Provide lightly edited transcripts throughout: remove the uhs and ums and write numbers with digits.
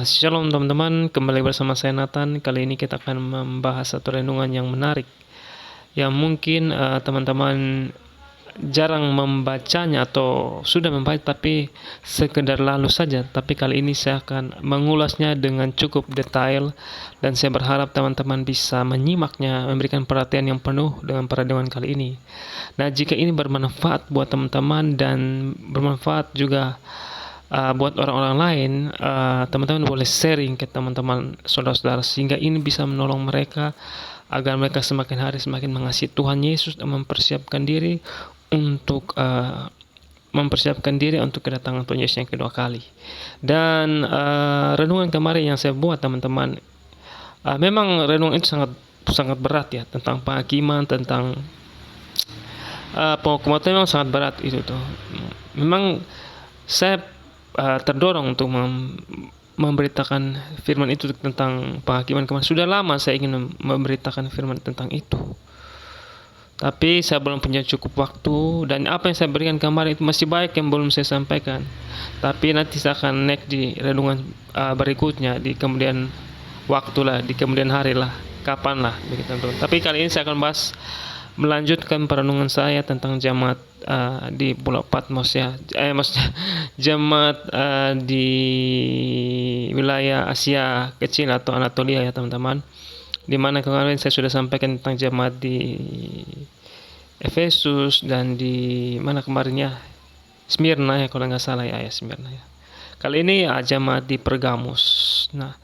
Shalom teman-teman, kembali bersama saya Nathan. Kali ini kita akan membahas satu renungan yang menarik yang mungkin teman-teman jarang membacanya atau sudah membaca tapi sekedar lalu saja. Tapi kali ini saya akan mengulasnya dengan cukup detail dan saya berharap teman-teman bisa menyimaknya, memberikan perhatian yang penuh dengan renungan kali ini. Nah, jika ini bermanfaat buat teman-teman dan bermanfaat juga buat orang-orang lain, teman-teman boleh sharing ke teman-teman saudara-saudara sehingga ini bisa menolong mereka agar mereka semakin hari semakin mengasihi Tuhan Yesus dan mempersiapkan diri untuk kedatangan Tuhan Yesus yang kedua kali. Dan renungan kemarin yang saya buat teman-teman, memang renungan itu sangat berat ya, tentang penghakiman, tentang penghukuman itu memang sangat berat itu tuh. Memang saya terdorong untuk memberitakan firman itu tentang penghakiman kemarin. Sudah lama saya ingin memberitakan firman tentang itu, tapi saya belum punya cukup waktu, dan apa yang saya berikan kemarin itu masih banyak yang belum saya sampaikan. Tapi nanti saya akan next di renungan berikutnya, di kemudian waktu lah, di kemudian hari lah, kapan lah begitu teman-teman. Tapi kali ini saya akan melanjutkan perenungan saya tentang jemaat di Pulau Patmos ya, maksudnya jemaat di wilayah Asia Kecil atau Anatolia ya teman-teman, di mana kemarin saya sudah sampaikan tentang jemaat di Efesus dan di mana kemarin ya, Smyrna ya kalau nggak salah ya, Smyrna ya. Kali ini jemaat di Pergamus. Nah,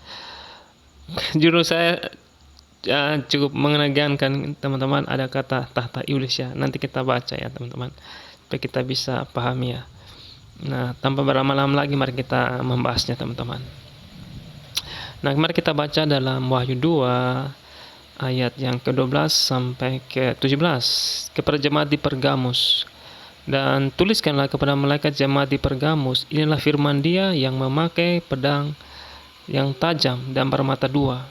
judul saya cukup menegangkan teman-teman, ada kata tahta iblis ya. Nanti kita baca ya teman-teman, supaya kita bisa pahami ya. Nah, tanpa berlama-lama lagi, mari kita membahasnya teman-teman. Nah, mari kita baca dalam Wahyu 2 ayat yang ke-12 sampai ke-17. Kepada jemaat di Pergamus, dan tuliskanlah kepada malaikat jemaat di Pergamus, inilah firman Dia yang memakai pedang yang tajam dan bermata dua.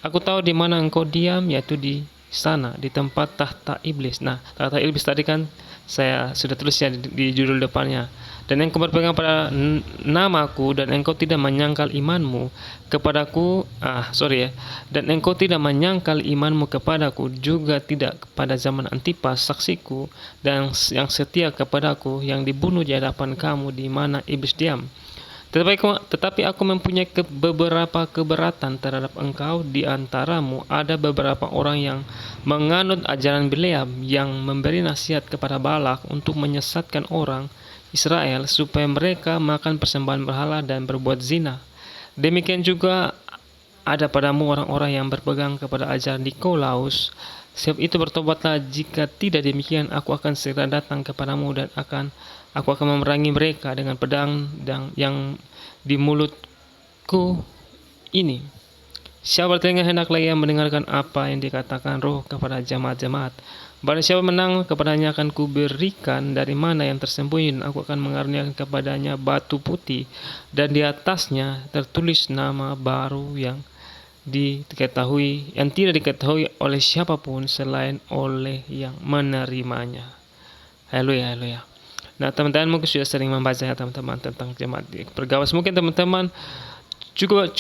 Aku tahu di mana engkau diam, yaitu di sana, di tempat tahta iblis. Nah, tahta iblis tadi kan saya sudah tulis ya di judul depannya. Dan engkau berpegang pada namaku, dan engkau tidak menyangkal imanmu kepadaku. Dan engkau tidak menyangkal imanmu kepadaku, juga tidak kepada zaman Antipas saksiku, dan yang setia kepadaku, yang dibunuh di hadapan kamu di mana iblis diam. Tetapi aku mempunyai beberapa keberatan terhadap engkau. Di antaramu ada beberapa orang yang menganut ajaran Bileam, yang memberi nasihat kepada Balak untuk menyesatkan orang Israel supaya mereka makan persembahan berhala dan berbuat zina. Demikian juga ada padamu orang-orang yang berpegang kepada ajaran Nikolaus. Sebab itu bertobatlah, jika tidak demikian aku akan segera datang kepadamu, dan aku akan memerangi mereka dengan pedang yang di mulutku ini. Siapa bertelinga hendaklah ia mendengarkan apa yang dikatakan Roh kepada jemaat-jemaat. Barang siapa menang, kepadanya akan kuberikan dari mana yang tersembunyi, dan aku akan mengaruniakan kepadanya batu putih, dan di atasnya tertulis nama baru yang tidak diketahui oleh siapapun selain oleh yang menerimanya. Haleluya, haleluya. Nah, teman-teman mungkin sudah sering membaca ya teman-teman tentang jemaat di Pergamus. Mungkin teman-teman cukup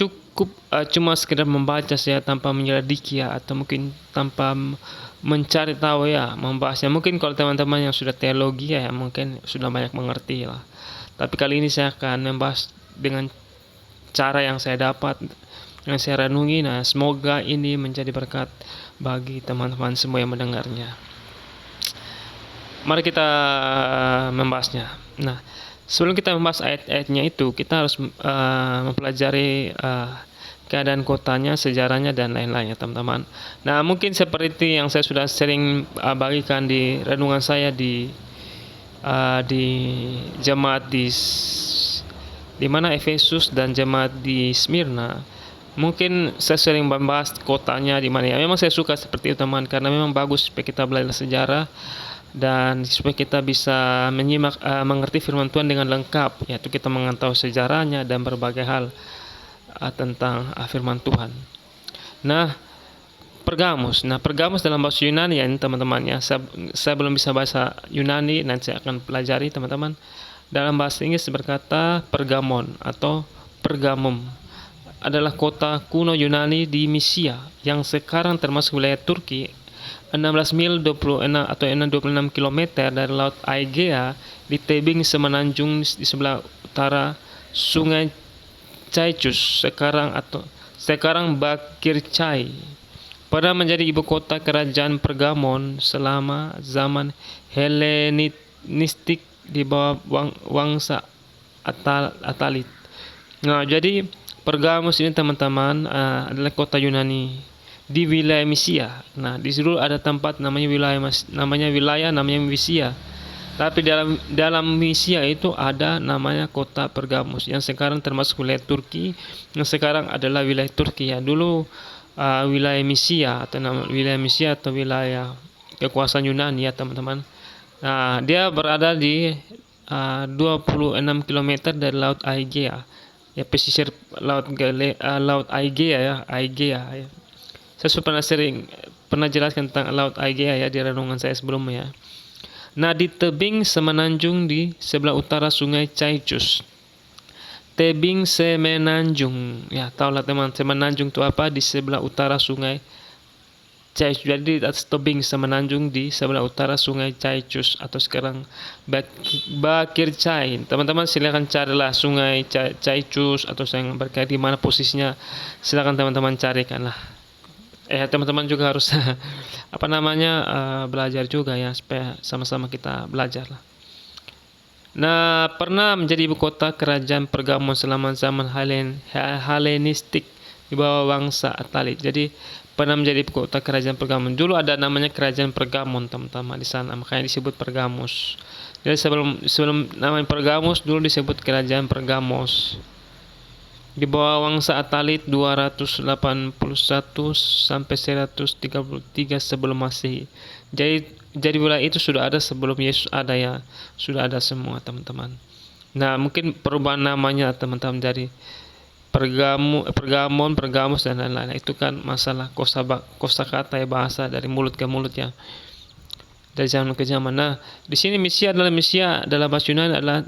cuma sekedar membaca saja tanpa menyelidiki ya, atau mungkin tanpa mencari tahu ya, membahasnya. Mungkin kalau teman-teman yang sudah teologi ya, mungkin sudah banyak mengerti lah. Tapi kali ini saya akan membahas dengan cara yang saya dapat, yang saya renungi. Nah, semoga ini menjadi berkat bagi teman-teman semua yang mendengarnya. Mari kita membahasnya. Nah, sebelum kita membahas ayat-ayatnya itu, kita harus mempelajari keadaan kotanya, sejarahnya, dan lain-lainnya teman-teman. Nah, mungkin seperti yang saya sudah sering bagikan di renungan saya di jemaat di mana Efesus dan jemaat di Smyrna. Mungkin saya sering membahas kotanya di mana ya. Memang saya suka seperti itu teman, karena memang bagus supaya kita belajar sejarah dan supaya kita bisa mengerti firman Tuhan dengan lengkap, yaitu kita mengetahui sejarahnya dan berbagai hal tentang firman Tuhan. Nah, Pergamus dalam bahasa Yunani ya teman-teman ya. Saya belum bisa bahasa Yunani, nanti saya akan pelajari teman-teman. Dalam bahasa Inggris berkata Pergamon atau Pergamum. adalah kota kuno Yunani di Mysia yang sekarang termasuk wilayah Turki. 16 mil 26 atau 26 km dari Laut Aegea di tebing semenanjung di sebelah utara Sungai Caicus sekarang Bakirçay. Pernah menjadi ibu kota kerajaan Pergamon selama zaman Helenistik di bawah Wangsa Atalit. Nah, jadi Pergamus ini teman-teman adalah kota Yunani di wilayah Mysia. Nah, di situ ada tempat namanya wilayah Mysia. Tapi dalam Mysia itu ada namanya kota Pergamus yang sekarang termasuk wilayah Turki, yang sekarang adalah wilayah Turki ya. Dulu wilayah Mysia atau wilayah kekuasaan Yunani ya teman-teman. Nah, dia berada di 26 km dari Laut Aegea. Ya, pesisir Laut Aegea ya. Saya sudah pernah jelaskan tentang Laut Aegea ya di renungan saya sebelumnya. Nah, di tebing semenanjung di sebelah utara Sungai Caicus. Tebing semenanjung. Ya, tahulah teman, semenanjung itu apa? Di sebelah utara Sungai Caicus. Jadi atas tebing semenanjung di sebelah utara Sungai Caicus atau sekarang Bakirçay. Teman-teman silakan carilah Sungai Caicus atau yang berkait di mana posisinya. Silakan teman-teman carikan lah. Teman-teman juga harus belajar juga ya supaya sama-sama kita belajar lah. Nah, pernah menjadi ibu kota kerajaan Pergamon selama zaman Helenistik di bawah bangsa Atalit. Jadi pernah menjadi ibu kota kerajaan Pergamon. Dulu ada namanya kerajaan Pergamon teman-teman di sana, makanya disebut Pergamus. Jadi sebelum namanya Pergamus dulu disebut kerajaan Pergamos. Di bawah Wangsa Atalit 281 sampai 133 sebelum Masehi. Jadi wilayah itu sudah ada sebelum Yesus ada ya. Sudah ada semua teman-teman. Nah, mungkin perubahan namanya teman-teman dari Pergamon, Pergamus dan lain-lain. Itu kan masalah kosakata ya, bahasa dari mulut ke mulut ya. Dari zaman ke zaman. Nah, di sini Mysia adalah bahasa Yunani adalah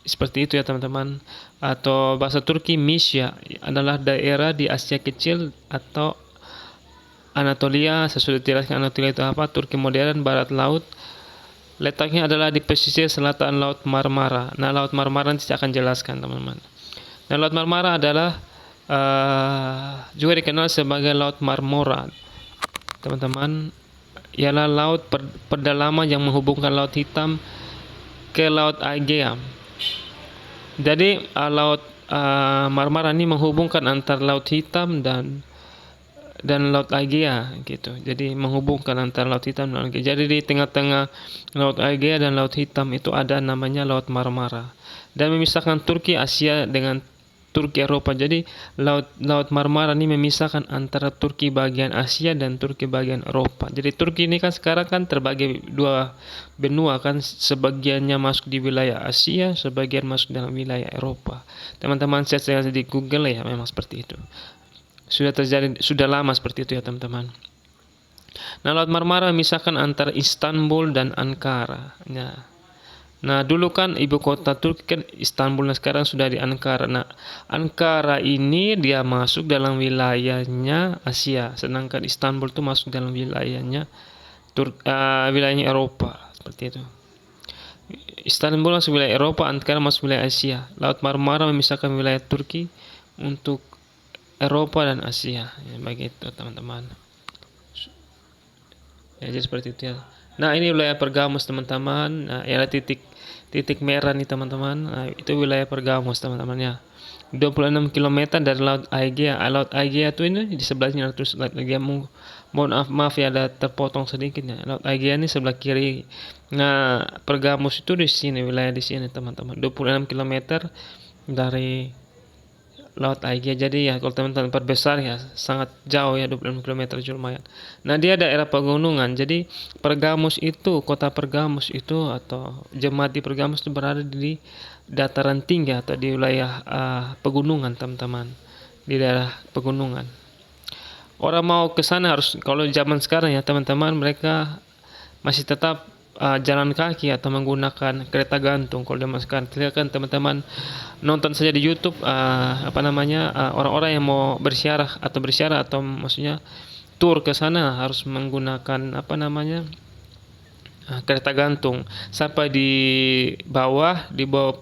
seperti itu ya teman-teman. Atau bahasa Turki Mysia adalah daerah di Asia Kecil atau Anatolia. Saya sudah jelaskan Anatolia itu apa, Turki modern, barat laut. Letaknya adalah di pesisir selatan Laut Marmara. Nah, Laut Marmara nanti saya akan jelaskan teman-teman. Nah, Laut Marmara adalah juga dikenal sebagai Laut Marmora teman-teman. Ialah laut pedalaman yang menghubungkan Laut Hitam ke Laut Aegea. Jadi Laut Marmara ini menghubungkan antara Laut Hitam dan Laut Aegea gitu. Jadi menghubungkan antara Laut Hitam dan Laut Aegea. Jadi di tengah-tengah Laut Aegea dan Laut Hitam itu ada namanya Laut Marmara. Dan memisahkan Turki Asia dengan Turki Eropa. Jadi Laut Marmara ini memisahkan antara Turki bagian Asia dan Turki bagian Eropa. Jadi Turki ini kan sekarang kan terbagi dua benua kan, sebagiannya masuk di wilayah Asia, sebagian masuk dalam wilayah Eropa. Teman-teman saya di Google ya, memang seperti itu. Sudah lama seperti itu ya teman-teman. Nah, Laut Marmara memisahkan antara Istanbul dan Ankara. Nah, dulu kan ibu kota Turki kan Istanbul, nah sekarang sudah di Ankara. Nah, Ankara ini dia masuk dalam wilayahnya Asia, sedangkan Istanbul itu masuk dalam wilayahnya Eropa, seperti itu. Istanbul masuk wilayah Eropa, Ankara masuk wilayah Asia. Laut Marmara memisahkan wilayah Turki untuk Eropa dan Asia. Ya, begitu teman-teman. Ya, jadi seperti itu ya. Nah, ini wilayah Pergamus teman-teman. Nah, ya titik merah nih teman-teman. Nah, itu wilayah Pergamus teman-teman ya. 26 km dari Laut Aegea. Laut Aegea itu ini di sebelahnya terus Laut Aegea. Maaf ya ada terpotong sedikit ya. Laut Aegea ini sebelah kiri. Nah, Pergamus itu di sini, wilayah di sini teman-teman. 26 km dari Laut Aegea. Jadi ya kalau teman-teman perbesar ya sangat jauh ya, 26 km lumayan. Nah, dia daerah pegunungan. Jadi kota Pergamus itu atau jemaat di Pergamus itu berada di dataran tinggi atau di wilayah pegunungan teman-teman. Di daerah pegunungan. Orang mau ke sana harus, kalau zaman sekarang ya teman-teman, mereka masih tetap jalan kaki atau menggunakan kereta gantung. Kalau zaman sekarang kan teman-teman nonton saja di YouTube orang-orang yang mau bersiarah atau maksudnya tur ke sana harus menggunakan kereta gantung. Sampai di bawah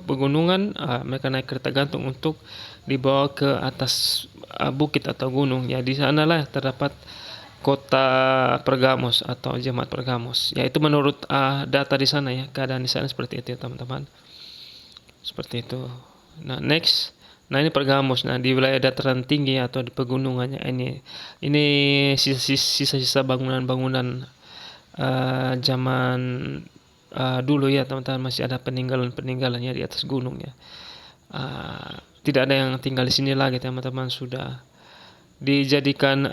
pegunungan, mereka naik kereta gantung untuk dibawa ke atas bukit atau gunung. Ya, di sanalah terdapat kota Pergamos atau jemaat Pergamos. Ya, itu menurut data di sana ya. Keadaan di sana seperti itu ya, teman-teman. Seperti itu. Nah, next. Nah, ini Pergamos. Nah, di wilayah dataran tinggi atau di pegunungannya ini sisa-sisa bangunan-bangunan zaman dulu ya, teman-teman. Masih ada peninggalan-peninggalannya di atas gunung ya. Tidak ada yang tinggal di sini lagi, teman-teman. Sudah dijadikan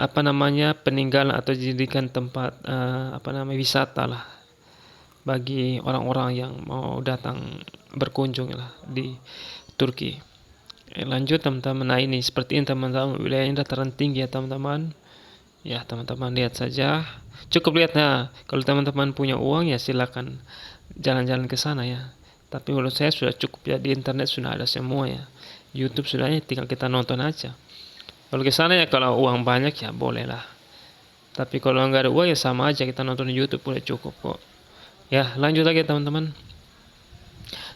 peninggalan atau dijadikan tempat wisata lah bagi orang-orang yang mau datang berkunjung lah di Turki. Lanjut, teman-teman. Nah, ini seperti ini, teman-teman, wilayahnya dataran tinggi ya, teman-teman. Ya, teman-teman lihat saja. Cukup lihat. Nah, kalau teman-teman punya uang ya silakan jalan-jalan ke sana ya. Tapi menurut saya sudah cukup ya, di internet sudah ada semua ya. YouTube sudah, tinggal kita nonton aja. Kalau ke sana ya, kalau uang banyak ya boleh lah. Tapi kalau nggak ada uang ya sama aja, kita nonton di YouTube udah cukup kok. Ya, lanjut lagi teman-teman.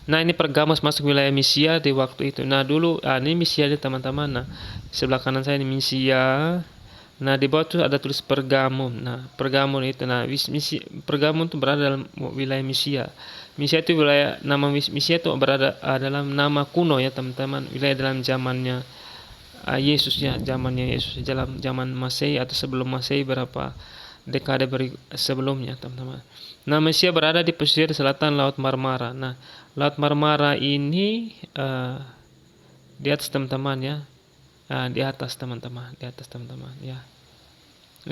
Nah, ini Pergamos masuk wilayah Misia di waktu itu. Nah, dulu ini Misia teman-teman. Nah, sebelah kanan saya ini Misia. Nah, di bawah tuh ada tulis Pergamum. Nah, Pergamum itu, Pergamum itu berada dalam wilayah Misia. Misia itu nama Misia itu berada dalam nama kuno ya, teman-teman. Wilayah dalam zamannya Yesus ya, zamannya Yesus, dalam zaman Masehi atau sebelum Masehi, berapa dekade sebelumnya, teman-teman. Nah, Misia berada di pesisir selatan Laut Marmara. Nah, Laut Marmara ini di atas, teman-teman ya. Di atas teman-teman ya.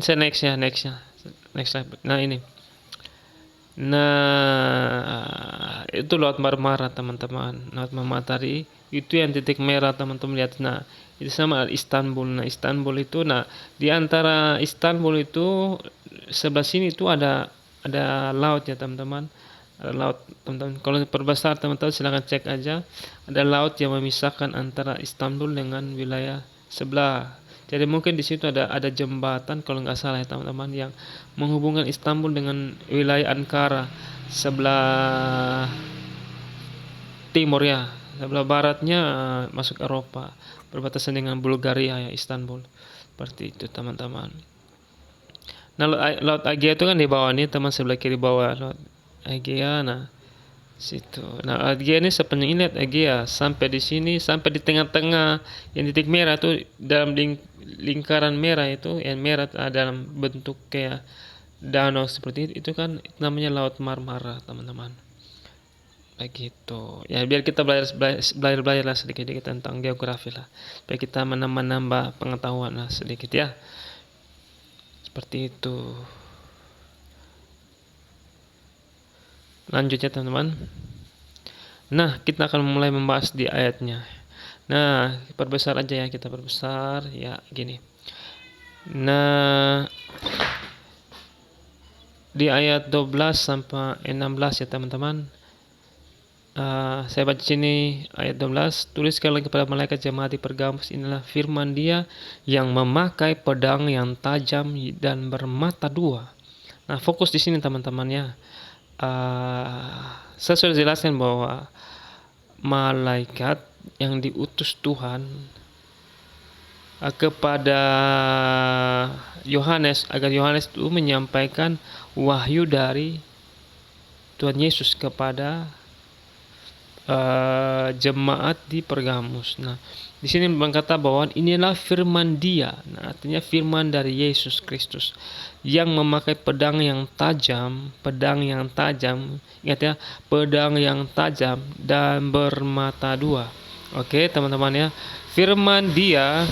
Saya next slide. Nah, ini. Nah, itu Laut Marmara, teman-teman. Laut Marmara tadi itu yang titik merah, teman-teman lihat. Nah, itu sama Istanbul. Nah, Istanbul itu, di antara Istanbul itu sebelah sini itu ada laut ya, teman-teman. Ada laut, teman-teman. Kalau perbesar, teman-teman silakan cek aja. Ada laut yang memisahkan antara Istanbul dengan wilayah sebelah. Jadi mungkin di situ ada jembatan kalau nggak salah ya, teman-teman, yang menghubungkan Istanbul dengan wilayah Ankara sebelah timur ya. Sebelah baratnya masuk Eropa, berbatasan dengan Bulgaria ya, Istanbul. Seperti itu, teman-teman. Nah, Laut Aegea itu kan di bawah nih, teman, sebelah kiri bawah Laut Aegea. Nah, situ. Nah, Aegea ini sepanjang ini Aegea sampai di sini, sampai di tengah-tengah yang titik merah itu, dalam lingkaran merah itu, yang merah dalam bentuk kayak danau seperti itu kan namanya Laut Marmara, teman-teman. Begitu. Ya, biar kita belajar lah sedikit-sedikit tentang geografi lah. Biar kita menambah pengetahuan lah sedikit ya. Seperti itu. Lanjutnya, teman-teman. Nah, kita akan mulai membahas di ayatnya. Nah, perbesar aja ya, kita perbesar ya, gini. Nah, di ayat 12 sampai 16 ya, teman-teman. Saya baca sini ayat 12. Tuliskanlah kepada malaikat jemaat di Pergamos, inilah firman Dia yang memakai pedang yang tajam dan bermata dua. Nah, fokus di sini, teman-teman ya. Saya sudah jelaskan bahwa malaikat yang diutus Tuhan kepada Yohanes, agar Yohanes itu menyampaikan wahyu dari Tuhan Yesus kepada jemaat di Pergamos. Nah, di sini berkata bahwa inilah firman Dia. Nah, artinya firman dari Yesus Kristus yang memakai pedang yang tajam, ingat ya, pedang yang tajam dan bermata dua. Oke, teman-teman ya, firman Dia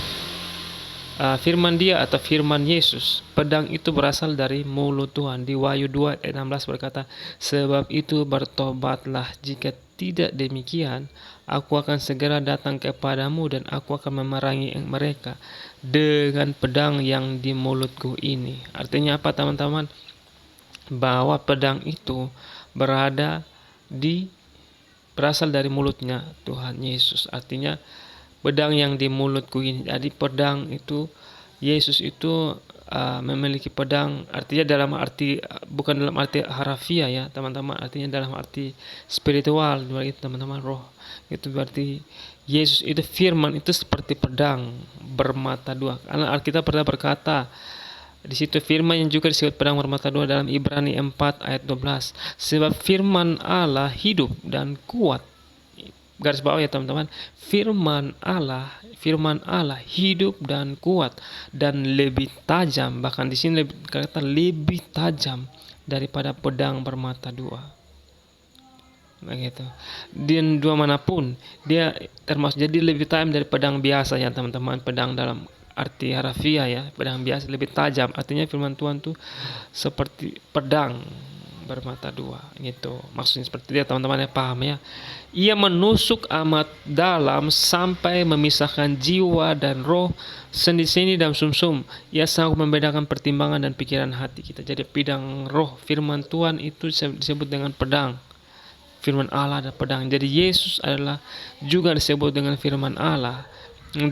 atau firman Yesus, pedang itu berasal dari mulut Tuhan. Di Wahyu 2 ayat 16 berkata, sebab itu bertobatlah, jika tidak demikian aku akan segera datang kepadamu dan aku akan memerangi mereka dengan pedang yang di mulutku ini. Artinya apa, teman-teman? Bahwa pedang itu berada berasal dari mulutnya Tuhan Yesus. Artinya pedang yang di mulutku ini. Jadi pedang itu, Yesus itu memiliki pedang, artinya dalam arti, bukan dalam arti harafiah ya teman-teman, artinya dalam arti spiritual, itu teman-teman, roh. Itu berarti Yesus itu, firman itu seperti pedang bermata dua. Karena Alkitab pernah berkata di situ, firman yang juga disebut pedang bermata dua dalam Ibrani 4 ayat 12. Sebab firman Allah hidup dan kuat. Garis bawah ya teman-teman, firman Allah hidup dan kuat dan lebih tajam, bahkan di sini kata lebih tajam daripada pedang bermata dua. Begitu. Dan dua manapun dia termasuk, jadi lebih tajam dari pedang biasa ya teman-teman, pedang dalam arti harafiah ya, pedang biasa lebih tajam. Artinya firman Tuhan tuh seperti pedang bermata dua gitu. Maksudnya seperti dia teman-teman ya, paham ya. Ia menusuk amat dalam sampai memisahkan jiwa dan roh, sendi-sendi dan sumsum. Ia sanggup membedakan pertimbangan dan pikiran hati kita. Jadi pedang roh, firman Tuhan itu disebut dengan pedang. Firman Allah ada pedang. Jadi Yesus adalah juga disebut dengan firman Allah.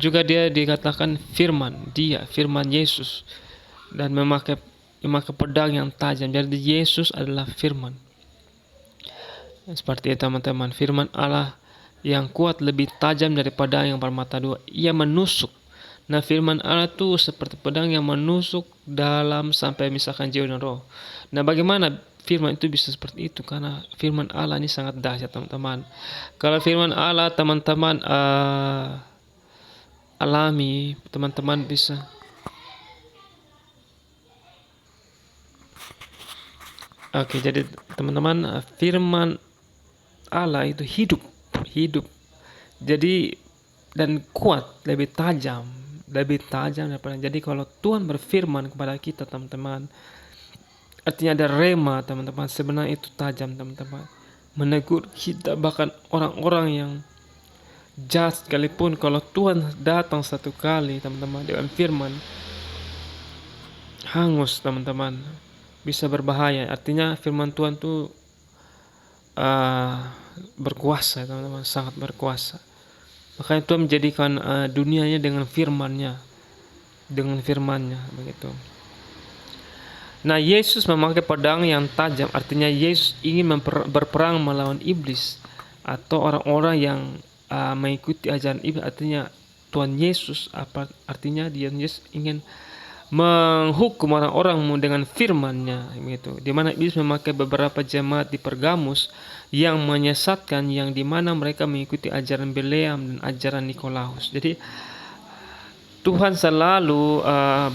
Juga dia dikatakan firman, dia firman Yesus, dan memakai pedang yang tajam. Jadi Yesus adalah firman. Seperti itu teman-teman, firman Allah yang kuat lebih tajam dari pedang yang bermata dua. Ia menusuk. Nah, firman Allah itu seperti pedang yang menusuk dalam sampai misalkan jiwa dan roh. Nah, bagaimana firman itu bisa seperti itu? Karena firman Allah ini sangat dahsyat teman-teman. Kalau firman Allah teman-teman alami, teman-teman bisa jadi teman-teman, firman Allah itu hidup. Jadi dan kuat, lebih tajam daripada. Jadi kalau Tuhan berfirman kepada kita teman-teman, artinya ada rema teman-teman, sebenarnya itu tajam teman-teman, menegur kita. Bahkan orang-orang yang jahat sekalipun, kalau Tuhan datang satu kali teman-teman dengan firman, hangus teman-teman, bisa berbahaya. Artinya firman Tuhan tuh berkuasa teman-teman, sangat berkuasa. Makanya Tuhan menjadikan dunianya dengan firman-Nya, begitu. Nah, Yesus memakai pedang yang tajam, artinya Yesus ingin berperang melawan iblis atau orang-orang yang mengikuti ajaran iblis. Artinya Tuhan Yesus, artinya Yesus ingin menghukum orang-orang dengan firman-Nya, gitu. Di mana iblis memakai beberapa jemaat di Pergamus yang menyesatkan, yang di mana mereka mengikuti ajaran Bileam dan ajaran Nikolaus. Jadi Tuhan selalu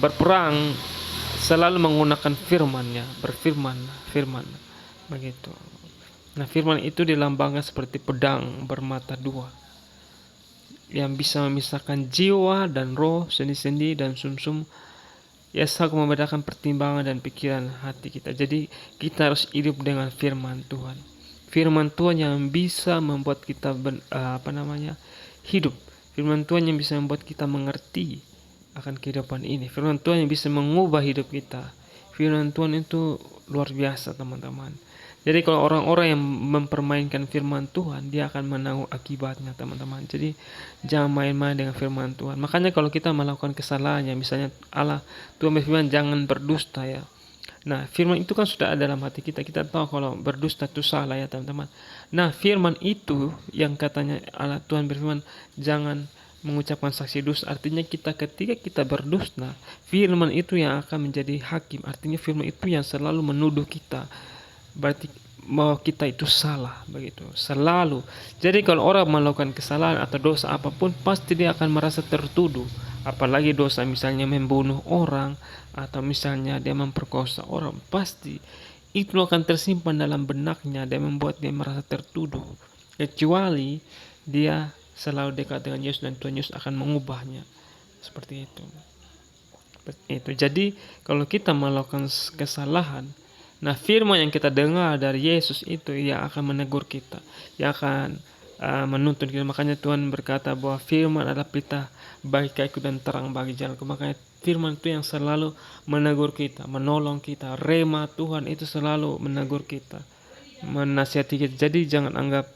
berperang, selalu menggunakan firman-Nya, firman begitu. Nah, firman itu dilambangkan seperti pedang bermata dua yang bisa memisahkan jiwa dan roh, sendi-sendi dan sumsum. Ya, sanggup membedakan pertimbangan dan pikiran hati kita. Jadi kita harus hidup dengan firman Tuhan. Firman Tuhan yang bisa membuat kita hidup. Firman Tuhan yang bisa membuat kita mengerti akan kehidupan ini. Firman Tuhan yang bisa mengubah hidup kita. Firman Tuhan itu luar biasa teman-teman. Jadi kalau orang-orang yang mempermainkan firman Tuhan, dia akan menanggung akibatnya teman-teman. Jadi jangan main-main dengan firman Tuhan. Makanya kalau kita melakukan kesalahan, misalnya Tuhan berfirman jangan berdusta ya. Nah, firman itu kan sudah ada dalam hati kita. Kita tahu kalau berdusta itu salah ya teman-teman. Nah, firman itu yang katanya Tuhan berfirman jangan mengucapkan saksi dusta. Artinya ketika kita berdusta, firman itu yang akan menjadi hakim. Artinya firman itu yang selalu menuduh kita. Berarti bahwa kita itu salah, begitu, selalu. Jadi kalau orang melakukan kesalahan atau dosa apapun, pasti dia akan merasa tertuduh. Apalagi dosa misalnya membunuh orang atau misalnya dia memperkosa orang, pasti itu akan tersimpan dalam benaknya dan membuat dia merasa tertuduh. Kecuali dia selalu dekat dengan Yesus dan Tuhan Yesus akan mengubahnya. Seperti itu. Jadi kalau kita melakukan kesalahan, nah, firman yang kita dengar dari Yesus itu yang akan menegur kita, yang akan menuntun kita. Makanya Tuhan berkata bahwa firman adalah pelita bagi kakiku dan terang bagi jalanku. Makanya firman itu yang selalu menegur kita, menolong kita. Rema Tuhan itu selalu menegur kita. menasihati kita. Jadi jangan anggap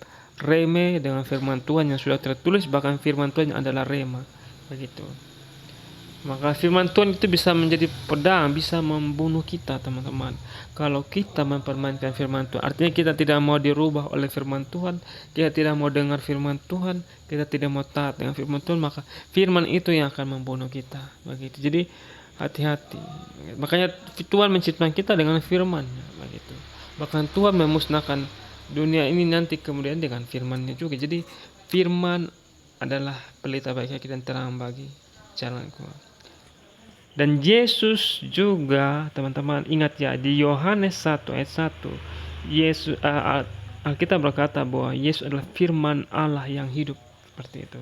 remeh dengan firman Tuhan yang sudah tertulis, bahkan firman Tuhan yang adalah rema. Begitu. Maka firman Tuhan itu bisa menjadi pedang, bisa membunuh kita, teman-teman. Kalau kita mempermainkan firman Tuhan, artinya kita tidak mau dirubah oleh firman Tuhan, kita tidak mau dengar firman Tuhan, kita tidak mau taat dengan firman Tuhan, maka firman itu yang akan membunuh kita. Begitu. Jadi hati-hati. Makanya Tuhan menciptakan kita dengan firman-Nya, begitu. Bahkan Tuhan memusnahkan dunia ini nanti kemudian dengan firman-Nya juga. Jadi firman adalah pelita bagi kita dan terang bagi jalanku. Dan Yesus juga, teman-teman, ingat ya, di Yohanes 1 ayat 1, Yesus Alkitab berkata bahwa Yesus adalah firman Allah yang hidup, seperti itu.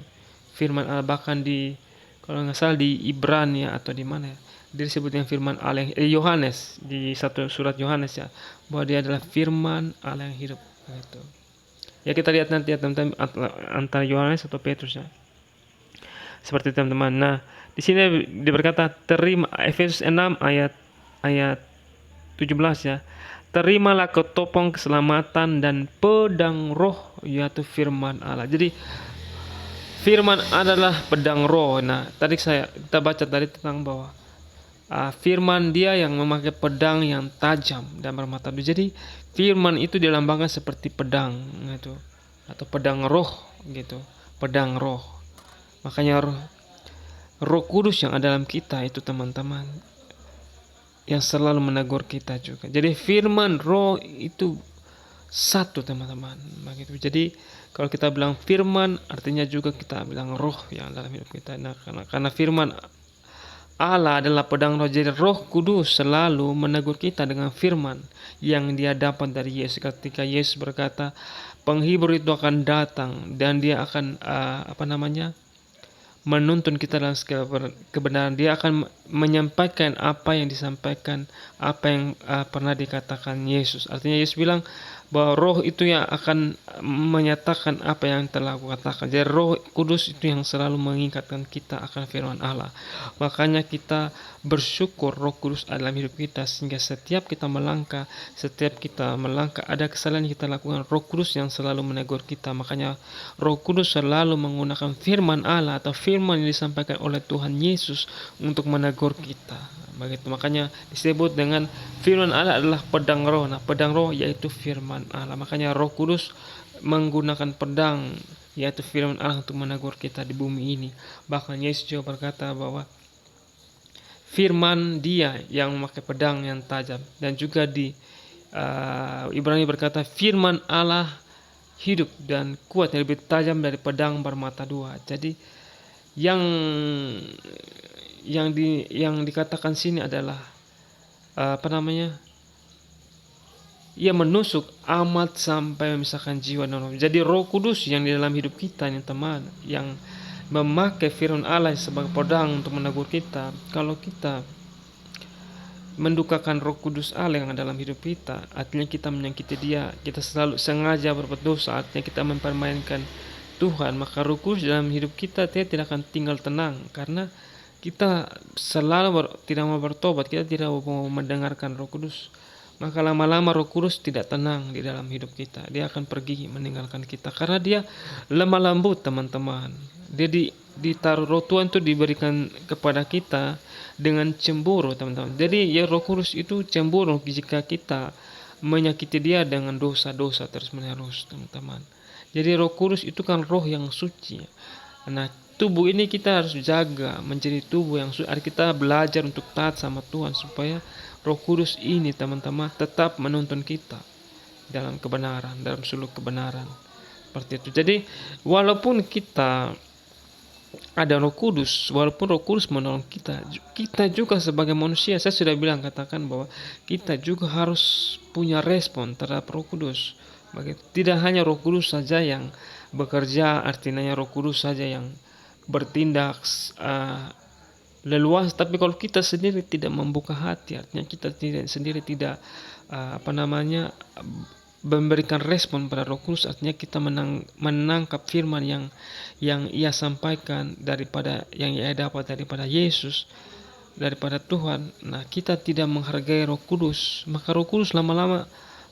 Firman Allah, bahkan di, kalau nggak salah, di Ibrani atau di mana ya, disebut yang firman Allah yang Yohanes, di satu surat Yohanes ya, bahwa dia adalah firman Allah yang hidup, gitu. Ya, kita lihat nanti ya, teman-teman, antara Yohanes atau Petrus ya. Seperti teman-teman. Nah, di sini berkata, terima, Efesus 6 ayat 17 ya. Terimalah ketopong keselamatan dan pedang roh, yaitu firman Allah. Jadi firman adalah pedang roh. Nah, tadi kita baca tadi tentang bahwa firman dia yang memakai pedang yang tajam dan bermata dua. Jadi firman itu dilambangkan seperti pedang gitu, atau pedang roh gitu, pedang roh. Makanya Roh Kudus yang ada dalam kita itu, teman-teman, yang selalu menegur kita juga. Jadi firman roh itu satu, teman-teman, begitu. Jadi kalau kita bilang firman, artinya juga kita bilang roh yang dalam hidup kita. Nah, karena firman Allah adalah pedang roh, jadi Roh Kudus selalu menegur kita dengan firman yang dia dapat dari Yesus. Ketika Yesus berkata, penghibur itu akan datang dan dia akan menuntun kita dalam kebenaran. Dia akan menyampaikan apa yang disampaikan, apa yang pernah dikatakan Yesus. Artinya Yesus bilang bahwa roh itu yang akan menyatakan apa yang telah aku katakan. Jadi Roh Kudus itu yang selalu mengingatkan kita akan firman Allah. Makanya kita bersyukur Roh Kudus dalam hidup kita, sehingga setiap kita melangkah ada kesalahan yang kita lakukan, Roh Kudus yang selalu menegur kita. Makanya Roh Kudus selalu menggunakan firman Allah atau firman yang disampaikan oleh Tuhan Yesus untuk menegur kita. Begitu, makanya disebut dengan firman Allah adalah pedang roh. Nah, pedang roh yaitu firman Allah. Makanya Roh Kudus menggunakan pedang yaitu firman Allah untuk menegur kita di bumi ini. Bahkan Yesus juga berkata bahwa firman dia yang memakai pedang yang tajam. Dan juga di Ibrani berkata firman Allah hidup dan kuat, yang lebih tajam dari pedang bermata dua. Jadi yang dikatakan sini adalah ia menusuk amat sampai memisahkan jiwa dan roh. Jadi Roh Kudus yang di dalam hidup kita ini, teman, yang memakai firman Allah sebagai pedang untuk menegur kita. Kalau kita mendukakan Roh Kudus Allah yang dalam hidup kita, artinya kita menyakiti dia, kita selalu sengaja berbuat dosa, artinya kita mempermainkan Tuhan, maka Roh Kudus dalam hidup kita tidak akan tinggal tenang, karena kita selalu tidak mau bertobat, kita tidak mau mendengarkan Roh Kudus. Maka lama-lama Roh Kudus tidak tenang di dalam hidup kita. Dia akan pergi meninggalkan kita karena dia lemah lembut, teman-teman. Dia ditaruh Roh Tuhan itu diberikan kepada kita dengan cemburu, teman-teman. Jadi ya Roh Kudus itu cemburu jika kita menyakiti dia dengan dosa-dosa terus-menerus, teman-teman. Jadi Roh Kudus itu kan roh yang suci. Nah, tubuh ini kita harus jaga menjadi tubuh yang suci. Kita belajar untuk taat sama Tuhan supaya Roh Kudus ini, teman-teman, tetap menuntun kita dalam kebenaran, dalam seluruh kebenaran. Seperti itu. Jadi walaupun kita ada Roh Kudus, walaupun Roh Kudus menolong kita juga sebagai manusia, saya sudah katakan bahwa kita juga harus punya respon terhadap Roh Kudus. Tidak hanya Roh Kudus saja yang bekerja, artinya Roh Kudus saja yang bertindak leluasa, tapi kalau kita sendiri tidak membuka hati, artinya kita sendiri tidak memberikan respon pada Roh Kudus, artinya kita menangkap firman yang ia sampaikan daripada yang ia dapat daripada Yesus, daripada Tuhan. Nah, kita tidak menghargai Roh Kudus, maka Roh Kudus lama-lama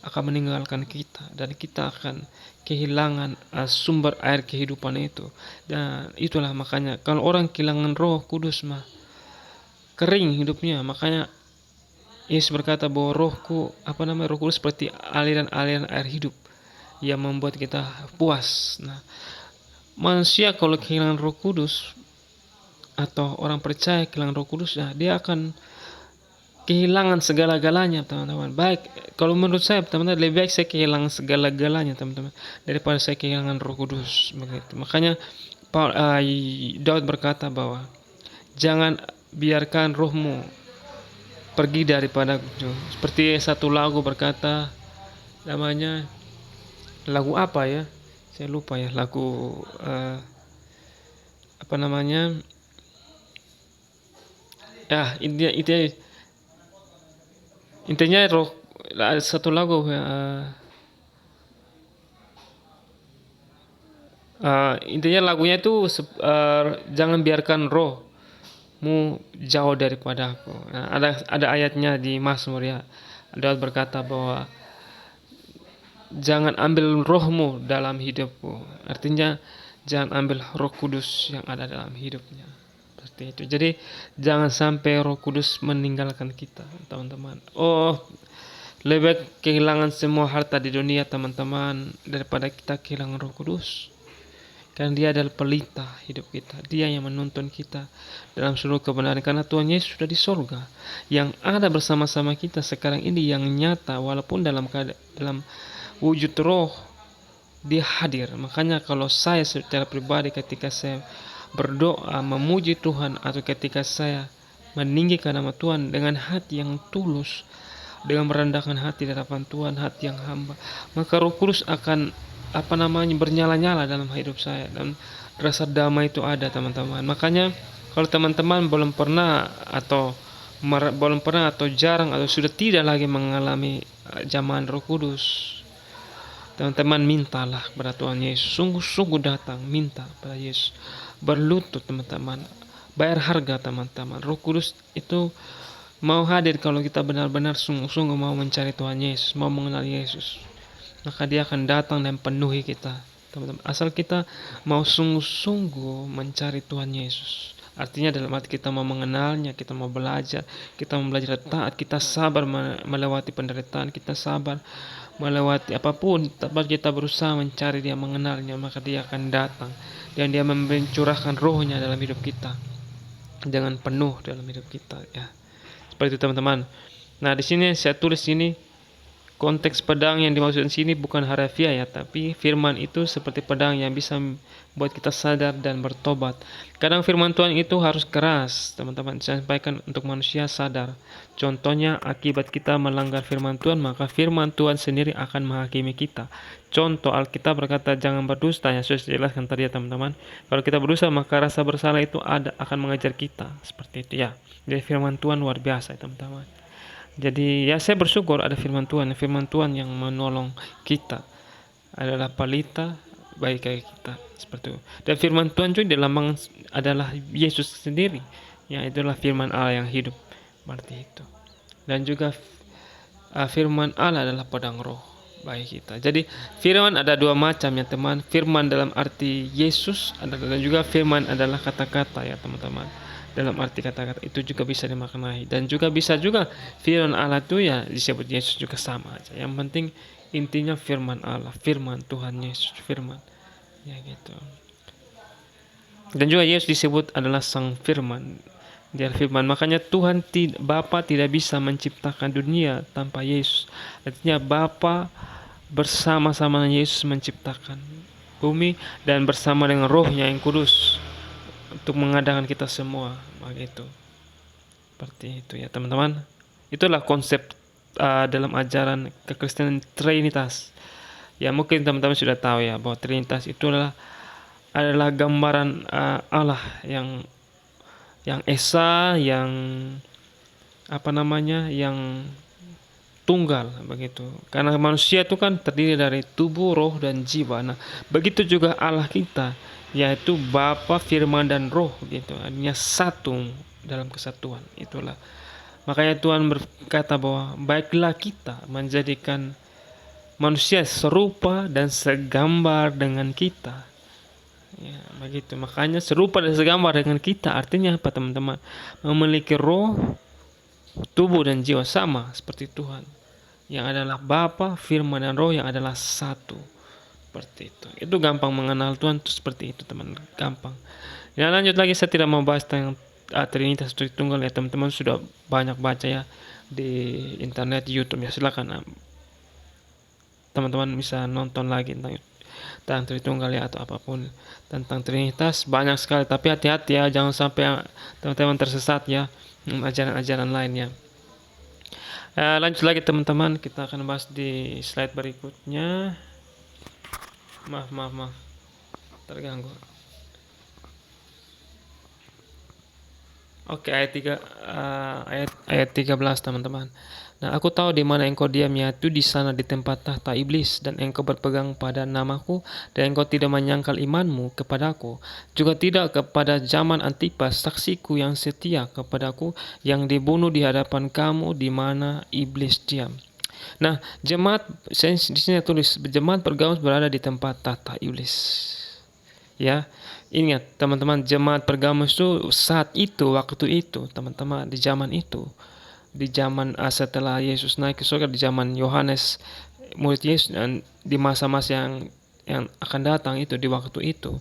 akan meninggalkan kita dan kita akan kehilangan sumber air kehidupan itu. Dan itulah makanya kalau orang kehilangan Roh Kudus mah kering hidupnya. Makanya Yesus berkata bahwa Roh Kudus seperti aliran-aliran air hidup yang membuat kita puas. Nah, manusia kalau kehilangan Roh Kudus atau orang percaya kehilangan Roh Kudus, nah dia akan kehilangan segala-galanya, teman-teman. Baik, kalau menurut saya, teman-teman, lebih baik saya kehilangan segala-galanya, teman-teman, daripada saya kehilangan Roh Kudus. Begitu. Makanya Daud berkata bahwa jangan biarkan rohmu pergi daripada. Seperti satu lagu berkata, namanya lagu apa ya? Saya lupa ya, lagu apa namanya? Ya, intinya roh satu lagu intinya lagunya itu jangan biarkan rohmu jauh daripada aku. Nah, ada ayatnya di Mazmur ya. Daud berkata bahwa jangan ambil rohmu dalam hidupku. Artinya jangan ambil Roh Kudus yang ada dalam hidupnya. Seperti itu. Jadi jangan sampai Roh Kudus meninggalkan kita, teman-teman. Lebih baik kehilangan semua harta di dunia, teman-teman, daripada kita kehilangan Roh Kudus. Karena dia adalah pelita hidup kita. Dia yang menuntun kita dalam seluruh kebenaran. Karena Tuhan Yesus sudah di sorga, yang ada bersama-sama kita sekarang ini, yang nyata walaupun dalam wujud roh, dia hadir. Makanya kalau saya secara pribadi ketika saya berdoa memuji Tuhan, atau ketika saya meninggikan nama Tuhan dengan hati yang tulus, dengan merendahkan hati di hadapan Tuhan, hati yang hamba, maka Roh Kudus akan bernyala-nyala dalam hidup saya, dan rasa damai itu ada, teman-teman. Makanya kalau teman-teman belum pernah atau jarang atau sudah tidak lagi mengalami zaman Roh Kudus, teman-teman, mintalah kepada Tuhan Yesus. Sungguh-sungguh datang, minta pada Yesus, berlutut, teman-teman, bayar harga, teman-teman. Roh Kudus itu mau hadir kalau kita benar-benar sungguh-sungguh mau mencari Tuhan Yesus, mau mengenal Yesus. Maka dia akan datang dan penuhi kita, teman-teman. Asal kita mau sungguh-sungguh mencari Tuhan Yesus. Artinya dalam arti kita mau mengenalnya, kita mau belajar, kita mau belajar taat, kita sabar melewati penderitaan, kita sabar melewati apapun, tapi kita berusaha mencari dia, mengenalnya, maka dia akan datang dan dia mencurahkan rohnya dalam hidup kita dengan penuh dalam hidup kita, ya. Seperti itu, teman-teman. Nah, di sini saya tulis ini konteks pedang yang dimaksud di sini bukan harafiah ya, tapi firman itu seperti pedang yang bisa buat kita sadar dan bertobat. Kadang firman Tuhan itu harus keras, teman-teman. Saya sampaikan untuk manusia sadar. Contohnya, akibat kita melanggar firman Tuhan, maka firman Tuhan sendiri akan menghakimi kita. Contoh, Alkitab berkata jangan berdusta, yang sudah dijelaskan tadi ya, teman-teman. Kalau kita berdusta, maka rasa bersalah itu akan mengejar kita. Seperti itu ya. Jadi firman Tuhan luar biasa, teman-teman. Jadi ya, saya bersyukur ada firman Tuhan yang menolong kita, adalah pelita bagi kita, seperti itu. Dan firman Tuhan juga adalah Yesus sendiri, yang itulah firman Allah yang hidup, seperti itu. Dan juga firman Allah adalah pedang roh bagi kita. Jadi firman ada dua macam ya, teman. Firman dalam arti Yesus, dan juga firman adalah kata-kata ya, teman-teman. Dalam arti kata-kata itu juga bisa dimaknai, dan juga bisa juga firman Allah itu ya disebut Yesus juga, sama aja. Yang penting intinya firman Allah, firman Tuhan Yesus, firman ya gitu. Dan juga Yesus disebut adalah sang firman, dia firman. Makanya Tuhan Bapa tidak bisa menciptakan dunia tanpa Yesus. Artinya Bapa bersama-sama Yesus menciptakan bumi, dan bersama dengan Rohnya yang kudus untuk mengadakan kita semua, begitu. Seperti itu ya, teman-teman. Itulah konsep dalam ajaran kekristenan Trinitas. Ya, mungkin teman-teman sudah tahu ya bahwa Trinitas itu adalah gambaran Allah yang esa, yang yang tunggal, begitu. Karena manusia itu kan terdiri dari tubuh, roh, dan jiwa. Nah, begitu juga Allah kita, yaitu Bapa, Firman, dan Roh, gitu. Artinya satu dalam kesatuan. Itulah makanya Tuhan berkata bahwa baiklah kita menjadikan manusia serupa dan segambar dengan kita. Ya, begitu. Makanya serupa dan segambar dengan kita artinya apa, teman-teman? Memiliki roh, tubuh dan jiwa sama seperti Tuhan, yang adalah Bapa, Firman dan Roh yang adalah satu. Seperti itu. Itu gampang mengenal Tuhan tuh seperti itu, teman. Gampang. Ya, lanjut lagi, saya tidak mau bahas tentang Trinitas Tritunggal ya, teman-teman sudah banyak baca ya di internet, di YouTube ya. Silakan teman-teman bisa nonton lagi tentang Tritunggal ya, atau apapun tentang Trinitas, banyak sekali. Tapi hati-hati ya, jangan sampai teman-teman tersesat ya ajaran-ajaran lainnya. Lanjut lagi teman-teman, kita akan bahas di slide berikutnya. Maaf, terganggu. Oke, ayat 13 teman-teman. Nah, aku tahu di mana engkau diam, yaitu di sana di tempat tahta iblis, dan engkau berpegang pada namaku, dan engkau tidak menyangkal imanmu kepadaku, juga tidak kepada zaman Antipas saksiku yang setia kepadaku, yang dibunuh di hadapan kamu di mana iblis diam. Nah, jemaat di sini tulis jemaat Pergamus berada di tempat tahta iblis. Ya, ingat teman-teman, jemaat Pergamus itu saat itu, waktu itu, teman-teman, di zaman itu, di zaman setelah Yesus naik ke surga, di zaman Yohanes murid Yesus, dan di masa-masa yang akan datang itu, di waktu itu.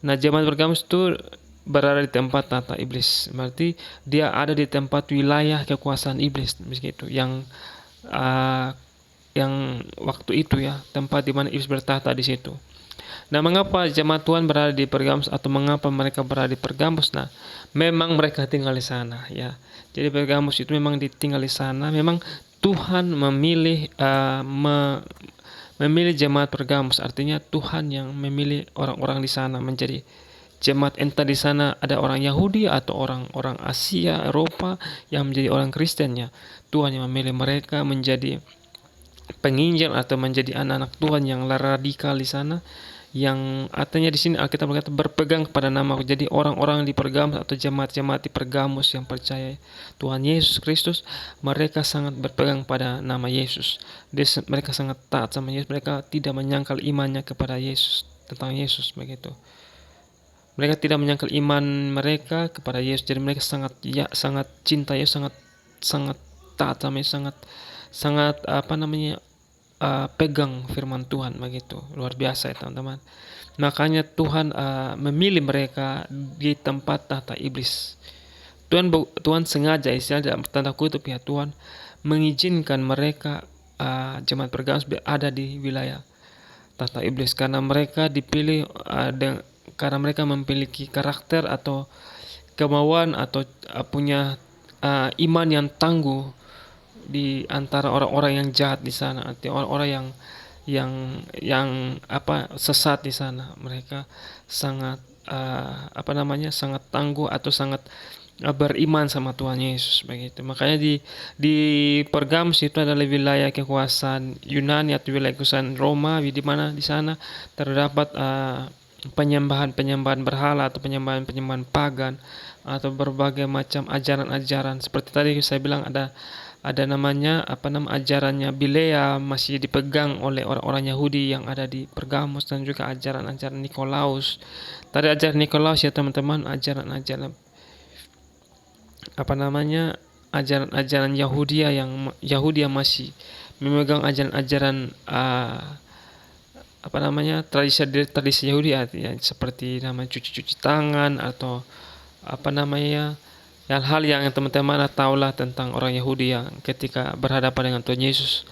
Nah, jemaat Pergamus itu berada di tempat tahta iblis. Berarti dia ada di tempat wilayah kekuasaan iblis, begitu. Yang waktu itu ya, tempat di mana iblis bertahta di situ. Nah, mengapa jemaat Tuhan berada di Pergamus, atau mengapa mereka berada di Pergamus? Nah, memang mereka tinggal di sana ya. Jadi Pergamus itu memang ditinggal di sana. Memang Tuhan memilih memilih jemaat Pergamus. Artinya Tuhan yang memilih orang-orang di sana menjadi jemaat. Entah di sana ada orang Yahudi atau orang-orang Asia, Eropa yang menjadi orang Kristennya. Tuhan yang memilih mereka menjadi penginjil atau menjadi anak-anak Tuhan yang radikal di sana, yang artinya di sini Alkitab berkata berpegang kepada nama. Jadi orang-orang di Pergamus atau jemaat-jemaat di Pergamus yang percaya Tuhan Yesus Kristus, mereka sangat berpegang pada nama Yesus. Mereka sangat taat sama Yesus. Mereka tidak menyangkal imannya kepada Yesus, tentang Yesus begitu. Mereka tidak menyangkal iman mereka kepada Yesus. Jadi mereka sangat cinta Yesus, sangat taat sama Yesus, sangat pegang firman Tuhan begitu. Luar biasa ya teman-teman. Makanya Tuhan memilih mereka di tempat tahta iblis. Tuhan sengaja, istilah dalam tanda kutip ya, Tuhan mengizinkan mereka jemaat Pergamus ada di wilayah tahta iblis, karena mereka dipilih karena mereka memiliki karakter atau kemauan atau punya iman yang tangguh di antara orang-orang yang jahat di sana, artinya orang-orang yang sesat di sana. Mereka sangat sangat tangguh atau sangat beriman sama Tuhan Yesus begitu. Makanya di Pergamus itu adalah wilayah kekuasaan Yunani atau wilayah kekuasaan Roma, di mana di sana terdapat penyembahan berhala atau penyembahan pagan atau berbagai macam ajaran-ajaran. Seperti tadi saya bilang ada namanya ajarannya Bilea masih dipegang oleh orang-orang Yahudi yang ada di Pergamus, dan juga ajaran-ajaran Nikolaus. Tadi ajaran Nikolaus ya teman-teman, ajaran-ajaran ajaran-ajaran Yahudi yang masih memegang ajaran-ajaran tradisi Yahudi, artinya seperti cuci tangan atau hal-hal yang teman-teman tahulah tentang orang Yahudi yang ketika berhadapan dengan Tuhan Yesus.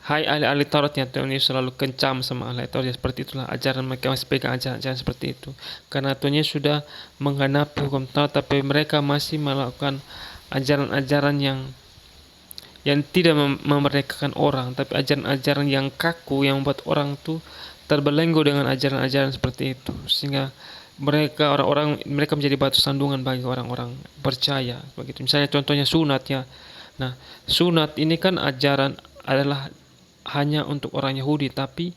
Hai ahli-ahli Taurat, yang Tuhan Yesus selalu kencam sama ahli Taurat. Seperti itulah ajaran mereka, masih pegang ajaran seperti itu. Karena Tuhan Yesus sudah menggenapi hukum Taurat, tapi mereka masih melakukan ajaran-ajaran yang tidak memerdekakan orang, tapi ajaran-ajaran yang kaku yang membuat orang tuh terbelenggu dengan ajaran-ajaran seperti itu, sehingga mereka menjadi batu sandungan bagi orang-orang percaya begitu. Misalnya contohnya sunat ya. Nah, sunat ini kan ajaran adalah hanya untuk orang Yahudi, tapi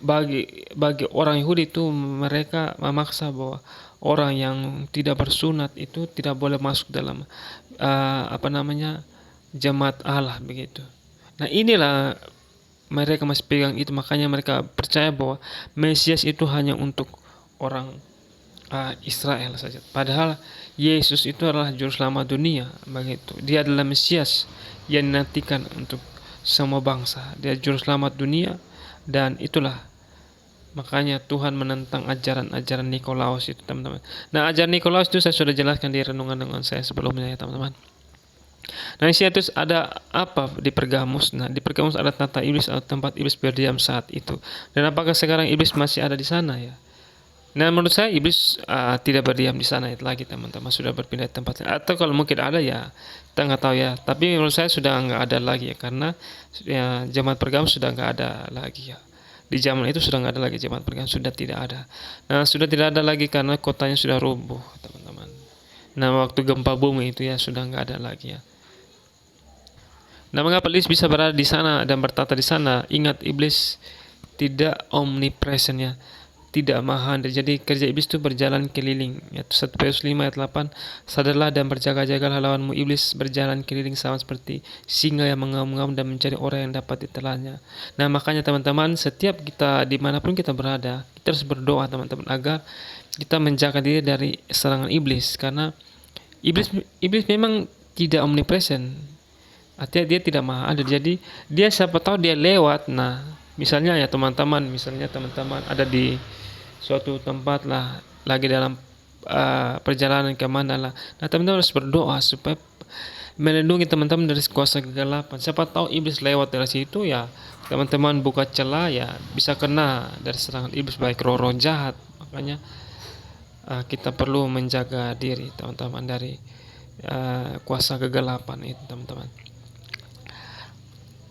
bagi orang Yahudi itu mereka memaksa bahwa orang yang tidak bersunat itu tidak boleh masuk dalam jemaat Allah begitu. Nah, inilah mereka masih pegang itu, makanya mereka percaya bahwa Mesias itu hanya untuk orang Israel saja. Padahal Yesus itu adalah juru selamat dunia, begitu. Dia adalah Mesias yang dinantikan untuk semua bangsa. Dia juru selamat dunia, dan itulah makanya Tuhan menentang ajaran-ajaran Nikolaus itu, teman-teman. Nah, ajaran Nikolaus itu saya sudah jelaskan di renungan saya sebelumnya, ya teman-teman. Nah, di sini terus ada apa di Pergamus? Nah, di Pergamus ada tata iblis atau tempat iblis berdiam saat itu. Dan apakah sekarang iblis masih ada di sana, ya? Nah, menurut saya iblis tidak berdiam di sana itu lagi, teman-teman. Sudah berpindah tempat. Atau kalau mungkin ada, ya kita nggak tahu, ya. Tapi menurut saya sudah nggak ada lagi, ya, karena ya, jemaat Pergamus sudah nggak ada lagi, ya. Di zaman itu sudah nggak ada lagi jemaat Pergamus, sudah tidak ada. Nah, sudah tidak ada lagi karena kotanya sudah rubuh, teman-teman. Nah, waktu gempa bumi itu, ya, sudah nggak ada lagi, ya. Nah, mengapa iblis bisa berada di sana dan bertata di sana? Ingat, iblis tidak omnipresent, ya, tidak maha. Jadi kerja iblis itu berjalan keliling. Yaitu 1 Petrus 5 ayat 8, sadarlah dan berjaga-jagalah, lawanmu iblis berjalan keliling sama seperti singa yang mengaum-ngaum dan mencari orang yang dapat ditelannya. Nah, makanya teman-teman, setiap kita dimanapun kita berada, kita harus berdoa, teman-teman, agar kita menjaga diri dari serangan iblis, karena iblis memang tidak omnipresent. Artinya dia tidak maha ada. Jadi dia siapa tahu dia lewat. Nah, misalnya, ya teman-teman, misalnya teman-teman ada di suatu tempat lah, lagi dalam perjalanan ke mana lah. Nah, teman-teman harus berdoa supaya melindungi teman-teman dari kuasa kegelapan. Siapa tahu iblis lewat dari situ, ya teman-teman buka celah, ya bisa kena dari serangan iblis, baik roh-roh jahat. Makanya kita perlu menjaga diri, teman-teman, dari kuasa kegelapan itu, teman-teman.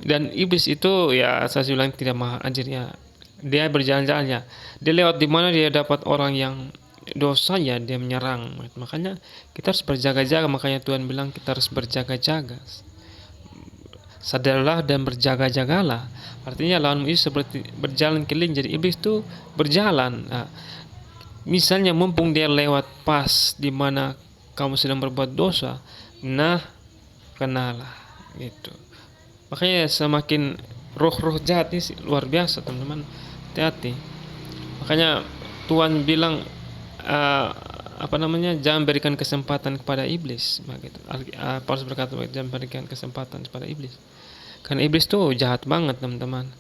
Dan iblis itu, ya saya bilang, tidak maha ajarnya. Dia berjalan-jalan, ya. Dia lewat di mana dia dapat orang yang dosa, ya dia menyerang. Makanya kita harus berjaga-jaga. Makanya Tuhan bilang kita harus berjaga-jaga. Sadarlah dan berjaga-jagalah. Artinya lawan iblis seperti berjalan keliling. Jadi iblis itu berjalan. Nah, misalnya mumpung dia lewat pas di mana kamu sedang berbuat dosa, nah kenalah gitu. Makanya semakin roh-roh jahat ini luar biasa, teman-teman. Hati-hati. Makanya Tuhan bilang jangan berikan kesempatan kepada iblis, begitu. Paulus berkata, jangan berikan kesempatan kepada iblis. Karena iblis tuh jahat banget, teman-teman.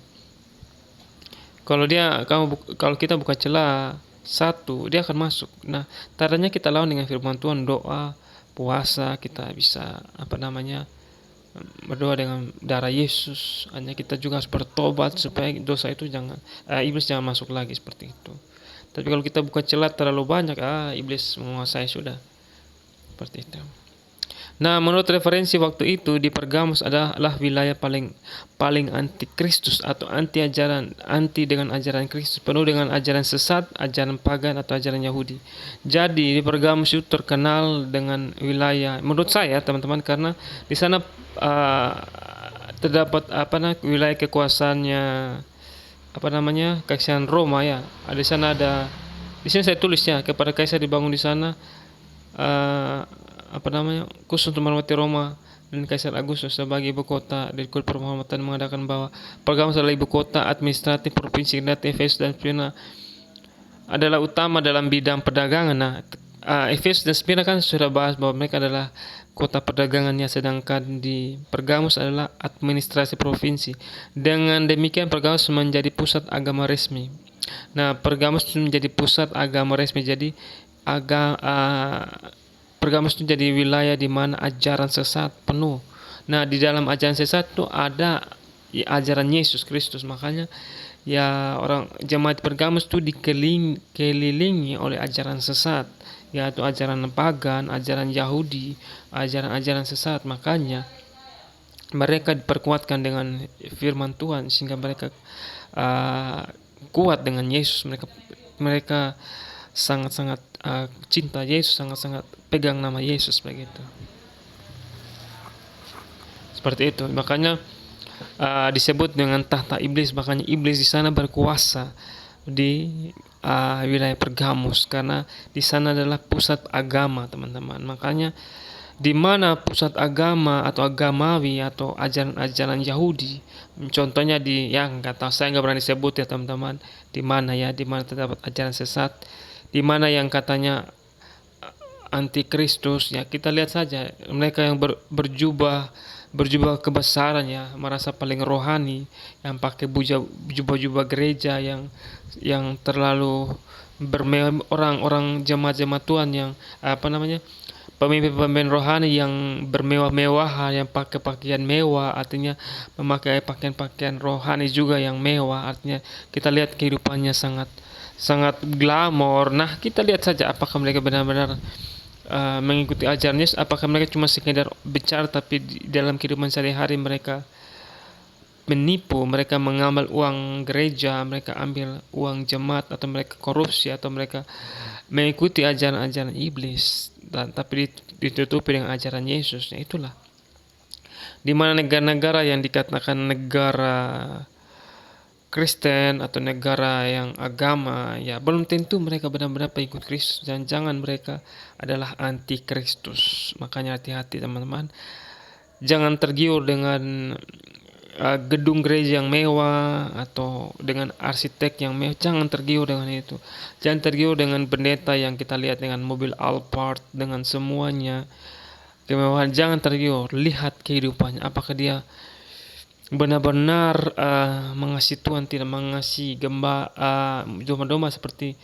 Kalau kita buka celah satu, dia akan masuk. Nah, caranya kita lawan dengan firman Tuhan, doa, puasa, kita bisa berdoa dengan darah Yesus. Hanya kita juga harus bertobat supaya dosa itu iblis jangan masuk lagi, seperti itu. Tapi kalau kita buka celah terlalu banyak, iblis menguasai sudah, seperti itu. Nah, menurut referensi waktu itu di Pergamus adalah wilayah paling anti Kristus atau anti dengan ajaran Kristus, penuh dengan ajaran sesat, ajaran pagan atau ajaran Yahudi. Jadi di Pergamus itu terkenal dengan wilayah, menurut saya, teman-teman, karena di sana terdapat wilayah kekuasaannya kekaisaran Roma, ya. Di sana di sini saya tulisnya, kepada kaisar dibangun di sana khusus untuk menghormati Roma dan Kaisar Agustus sebagai ibu kota. Dari Kul Permuhammadan mengadakan bahwa Pergamus adalah ibu kota administratif provinsi Galati. Efesus dan Smyrna adalah utama dalam bidang perdagangan. Nah, Efesus dan Smyrna kan sudah bahas bahwa mereka adalah kota perdagangannya, sedangkan di Pergamus adalah administrasi provinsi. Dengan demikian Pergamus menjadi pusat agama resmi. Nah, Pergamus menjadi pusat agama resmi. Jadi Pergamus itu jadi wilayah di mana ajaran sesat penuh. Nah, di dalam ajaran sesat itu ada ajaran Yesus Kristus. Makanya, ya, orang jemaat Pergamus itu dikelilingi oleh ajaran sesat, yaitu ajaran pagan, ajaran Yahudi, ajaran-ajaran sesat. Makanya mereka diperkuatkan dengan firman Tuhan sehingga mereka kuat dengan Yesus. Mereka sangat-sangat cinta Yesus, sangat-sangat pegang nama Yesus, begitu. Seperti itu. Makanya disebut dengan tahta iblis. Makanya iblis di sana berkuasa di wilayah Pergamus, karena di sana adalah pusat agama, teman-teman. Makanya di mana pusat agama atau agamawi atau ajaran-ajaran Yahudi, contohnya di yang nggak tahu, saya nggak berani sebut ya teman-teman, di mana terdapat ajaran sesat, di mana yang katanya antikristus, ya kita lihat saja mereka yang berjubah berjubah kebesaran, ya merasa paling rohani, yang pakai jubah-jubah gereja yang terlalu bermewah, orang-orang jemaat-jemaat Tuhan yang apa namanya, pemimpin-pemimpin rohani yang bermewah-mewahan, yang pakai pakaian mewah, artinya memakai pakaian-pakaian rohani juga yang mewah, artinya kita lihat kehidupannya sangat sangat glamor. Nah, kita lihat saja apakah mereka benar-benar mengikuti ajaran Yesus, apakah mereka cuma sekedar bicara tapi di dalam kehidupan sehari-hari mereka menipu, mereka mengambil uang gereja, mereka ambil uang jemaat, atau mereka korupsi, atau mereka mengikuti ajaran-ajaran iblis, dan tapi ditutupi dengan ajaran Yesus. Ya itulah di mana negara-negara yang dikatakan negara Kristen atau negara yang agama, ya belum tentu mereka benar-benar pengikut Kristus, dan jangan mereka adalah anti Kristus. Makanya hati-hati teman-teman, jangan tergiur dengan gedung gereja yang mewah atau dengan arsitek yang mewah. Jangan tergiur dengan itu. Jangan tergiur dengan pendeta yang kita lihat dengan mobil Alphard, dengan semuanya kemewahan. Jangan tergiur, lihat kehidupannya, apakah dia benar-benar mengasihi Tuhan, tidak mengasihi domba-domba, seperti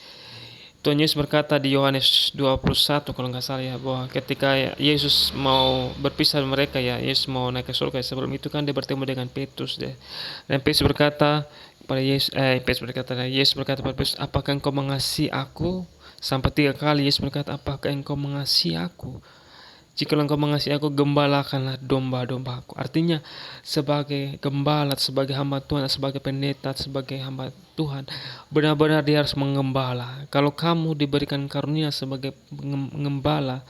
Tuhan Yesus berkata di Yohanes 21 kalau nggak salah, ya, bahwa ketika Yesus mau berpisah dengan mereka, ya Yesus mau naik ke surga, sebelum itu kan dia bertemu dengan Petrus deh. Dan Petrus berkata pada Yesus berkata pada Petrus, apakah engkau mengasihi aku? Sampai 3 kali Yesus berkata, apakah engkau mengasihi aku? Jika engkau mengasihi aku, gembalakanlah domba-dombaku. Artinya sebagai gembala, sebagai hamba Tuhan, sebagai pendeta, sebagai hamba Tuhan, benar-benar dia harus menggembala. Kalau kamu diberikan karunia sebagai pengembala,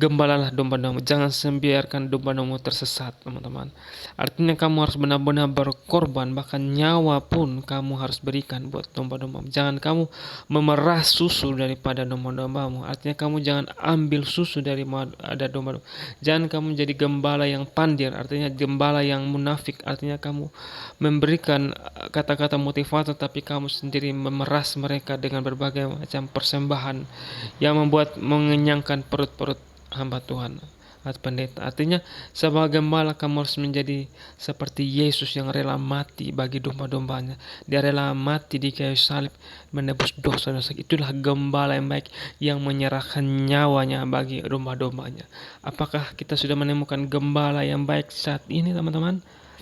gembalalah domba-domba. Jangan membiarkan domba-domba tersesat, teman-teman. Artinya kamu harus benar-benar berkorban, bahkan nyawa pun kamu harus berikan buat domba-domba. Jangan kamu memeras susu daripada domba-dombamu. Artinya kamu jangan ambil susu dari ada domba-domba. Jangan kamu jadi gembala yang pandir, artinya gembala yang munafik. Artinya kamu memberikan kata-kata motivator, tapi kamu sendiri memeras mereka dengan berbagai macam persembahan yang membuat mengenyangkan perut-perut hamba Tuhan atau pendeta. Artinya sebagai gembala kamu harus menjadi seperti Yesus yang rela mati bagi domba-dombanya. Dia rela mati di kayu salib menebus dosa-dosa. Itulah gembala yang baik, yang menyerahkan nyawanya bagi domba-dombanya. Apakah kita sudah menemukan gembala yang baik saat ini, teman-teman?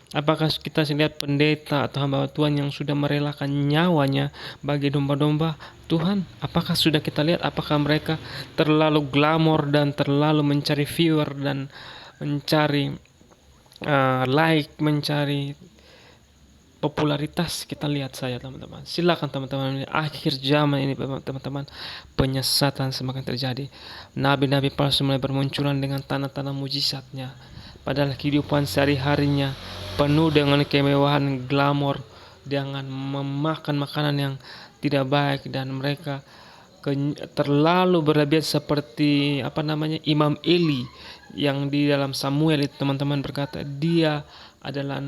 Apakah kita lihat pendeta atau hamba Tuhan yang sudah merelakan nyawanya bagi domba-domba Tuhan? Apakah sudah kita lihat, apakah mereka terlalu glamor dan terlalu mencari viewer dan mencari like, mencari popularitas? Kita lihat saja teman-teman. Silakan teman-teman, akhir zaman ini teman-teman, penyesatan semakin terjadi. Nabi-nabi palsu mulai bermunculan dengan tanda-tanda mujizatnya, padahal kehidupan sehari-harinya penuh dengan kemewahan, glamor, dengan memakan makanan yang tidak baik, dan mereka terlalu berlebihan seperti Imam Eli yang di dalam Samuel itu, teman-teman, berkata dia adalah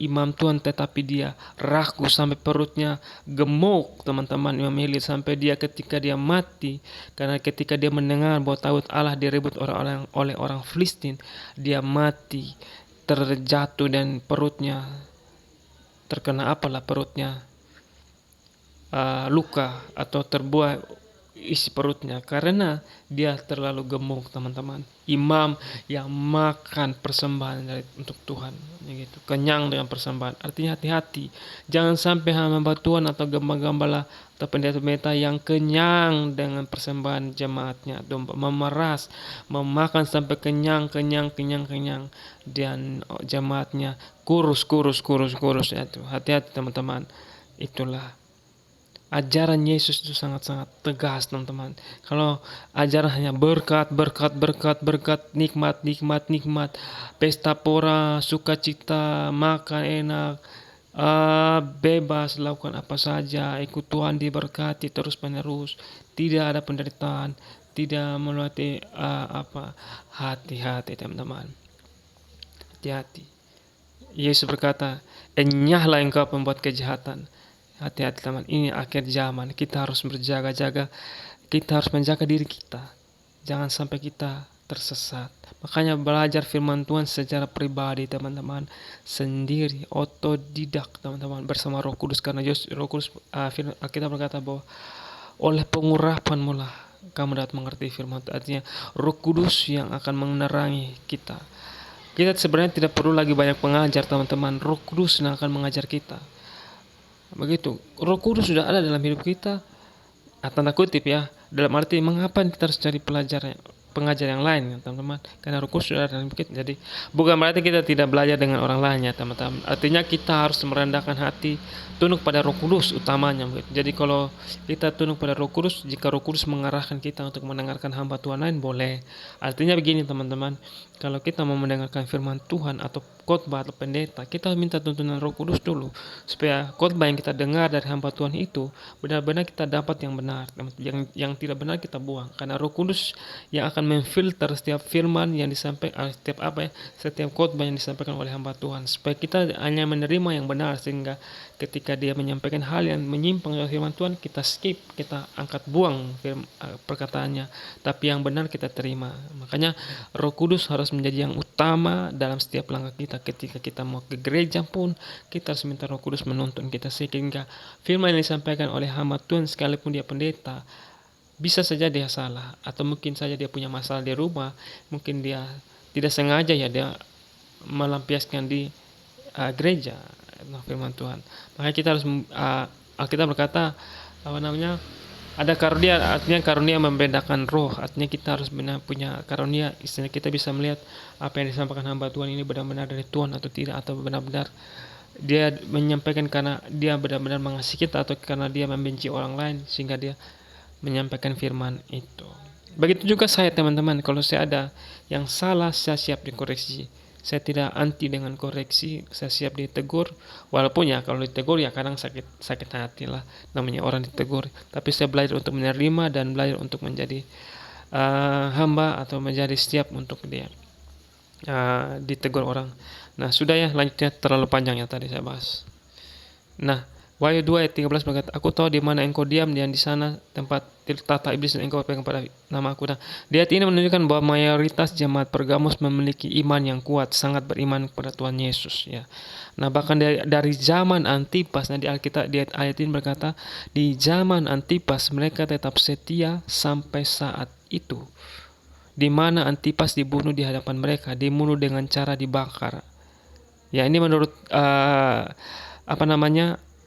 imam Tuhan, tetapi dia ragu sampai perutnya gemuk, teman-teman. Imam Eli sampai dia ketika dia mati, karena ketika dia mendengar bahwa Daud Allah direbut oleh orang Filistin, dia mati terjatuh dan perutnya terkena perutnya luka atau terbuah isi perutnya karena dia terlalu gemuk, teman-teman. Imam yang makan persembahan untuk Tuhan, gitu, kenyang dengan persembahan. Artinya hati-hati, jangan sampai hamba Tuhan atau gembala atau pendeta-pendeta yang kenyang dengan persembahan jemaatnya, domba, memeras, memakan sampai kenyang, dan jemaatnya kurus. Ya, itu hati-hati teman-teman. Itulah ajaran Yesus itu sangat-sangat tegas, teman-teman. Kalau ajaran hanya berkat, nikmat, pesta pora, sukacita, makan enak, bebas lakukan apa saja, ikut Tuhan, diberkati terus menerus, tidak ada penderitaan, tidak meluati hati-hati teman-teman. Hati-hati. Yesus berkata, enyahlah engkau pembuat kejahatan. Hati-hati teman, ini akhir zaman. Kita harus berjaga-jaga. Kita harus menjaga diri kita. Jangan sampai kita tersesat. Makanya belajar firman Tuhan secara pribadi teman-teman, sendiri, otodidak teman-teman, bersama Roh Kudus. Karena Roh Kudus, kita berkata bahwa oleh pengurapanmu lah kamu dapat mengerti firman Tuhan. Artinya Roh Kudus yang akan menerangi kita. Kita sebenarnya tidak perlu lagi banyak pengajar teman-teman. Roh Kudus yang akan mengajar kita. Begitu. Roh Kudus sudah ada dalam hidup kita. Tanda kutip ya. Dalam arti mengapa kita harus cari pengajar yang lain ya teman-teman. Karena Roh Kudus sudah ada dalam hidup kita. Jadi bukan berarti kita tidak belajar dengan orang lain ya teman-teman. Artinya kita harus merendahkan hati, tunduk pada Roh Kudus utamanya. Jadi kalau kita tunduk pada Roh Kudus, jika Roh Kudus mengarahkan kita untuk mendengarkan hamba Tuhan lain, boleh. Artinya begini teman-teman, kalau kita mau mendengarkan firman Tuhan atau khotbah atau pendeta, kita minta tuntunan Roh Kudus dulu, supaya khotbah yang kita dengar dari hamba Tuhan itu benar-benar kita dapat yang benar. Yang tidak benar kita buang, karena Roh Kudus yang akan memfilter setiap firman yang disampaikan, setiap khotbah yang disampaikan oleh hamba Tuhan, supaya kita hanya menerima yang benar, sehingga ketika dia menyampaikan hal yang menyimpang dari firman Tuhan, kita skip, kita angkat buang perkataannya, tapi yang benar kita terima. Makanya Roh Kudus harus menjadi yang utama dalam setiap langkah kita. Ketika kita mau ke gereja pun, kita harus minta Roh Kudus menuntun kita, sehingga firman yang disampaikan oleh hamba Tuhan, sekalipun dia pendeta, bisa saja dia salah, atau mungkin saja dia punya masalah di rumah, mungkin dia tidak sengaja ya dia melampiaskan di gereja firman Tuhan. Makanya kita harus Alkitab berkata ada karunia, artinya karunia membedakan roh. Artinya kita harus punya karunia, istilahnya kita bisa melihat apa yang disampaikan hamba Tuhan ini benar-benar dari Tuhan atau tidak, atau benar-benar dia menyampaikan karena dia benar-benar mengasihi kita, atau karena dia membenci orang lain sehingga dia menyampaikan firman itu. Begitu juga saya teman-teman, kalau saya ada yang salah, saya siap dikoreksi. Saya tidak anti dengan koreksi, saya siap ditegur. Walaupun ya kalau ditegur ya kadang sakit hati lah, namanya orang ditegur. Tapi saya belajar untuk menerima dan belajar untuk menjadi hamba, atau menjadi siap untuk dia ditegur orang. Nah sudah ya, lanjutnya terlalu panjang ya tadi saya bahas. Nah Wahyu 2 ayat 13 berkata, aku tahu di mana engkau diam, dan di sana tempat tata iblis dan engkau pegang pada nama aku. Nah, di ayat ini menunjukkan bahwa mayoritas jemaat Pergamus memiliki iman yang kuat, sangat beriman kepada Tuhan Yesus ya. Nah, bahkan dari zaman Antipas, nah di Alkitab di ayat ini berkata, di zaman Antipas mereka tetap setia sampai saat itu. Di mana Antipas dibunuh di hadapan mereka, dibunuh dengan cara dibakar. Ya, ini menurut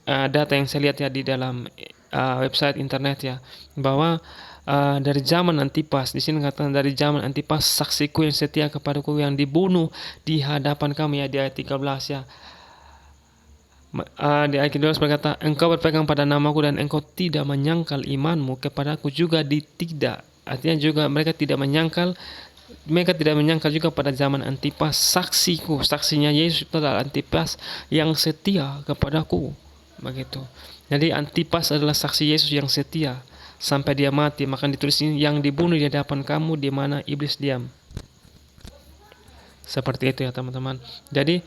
data yang saya lihat ya di dalam website internet ya, bahwa dari zaman Antipas, di sini katakan dari zaman Antipas saksiku yang setia kepadaku yang dibunuh di hadapan kami ya, di ayat 13 ya. Di ayat 12 berkata, engkau berpegang pada namaku dan engkau tidak menyangkal imanmu kepadaku juga tidak. Artinya juga mereka tidak menyangkal juga pada zaman Antipas saksinya Yesus itu adalah Antipas yang setia kepadaku. Begitu. Jadi Antipas adalah saksi Yesus yang setia sampai dia mati. Maka ditulis ini, yang dibunuh di hadapan kamu di mana iblis diam. Seperti itu ya teman-teman. Jadi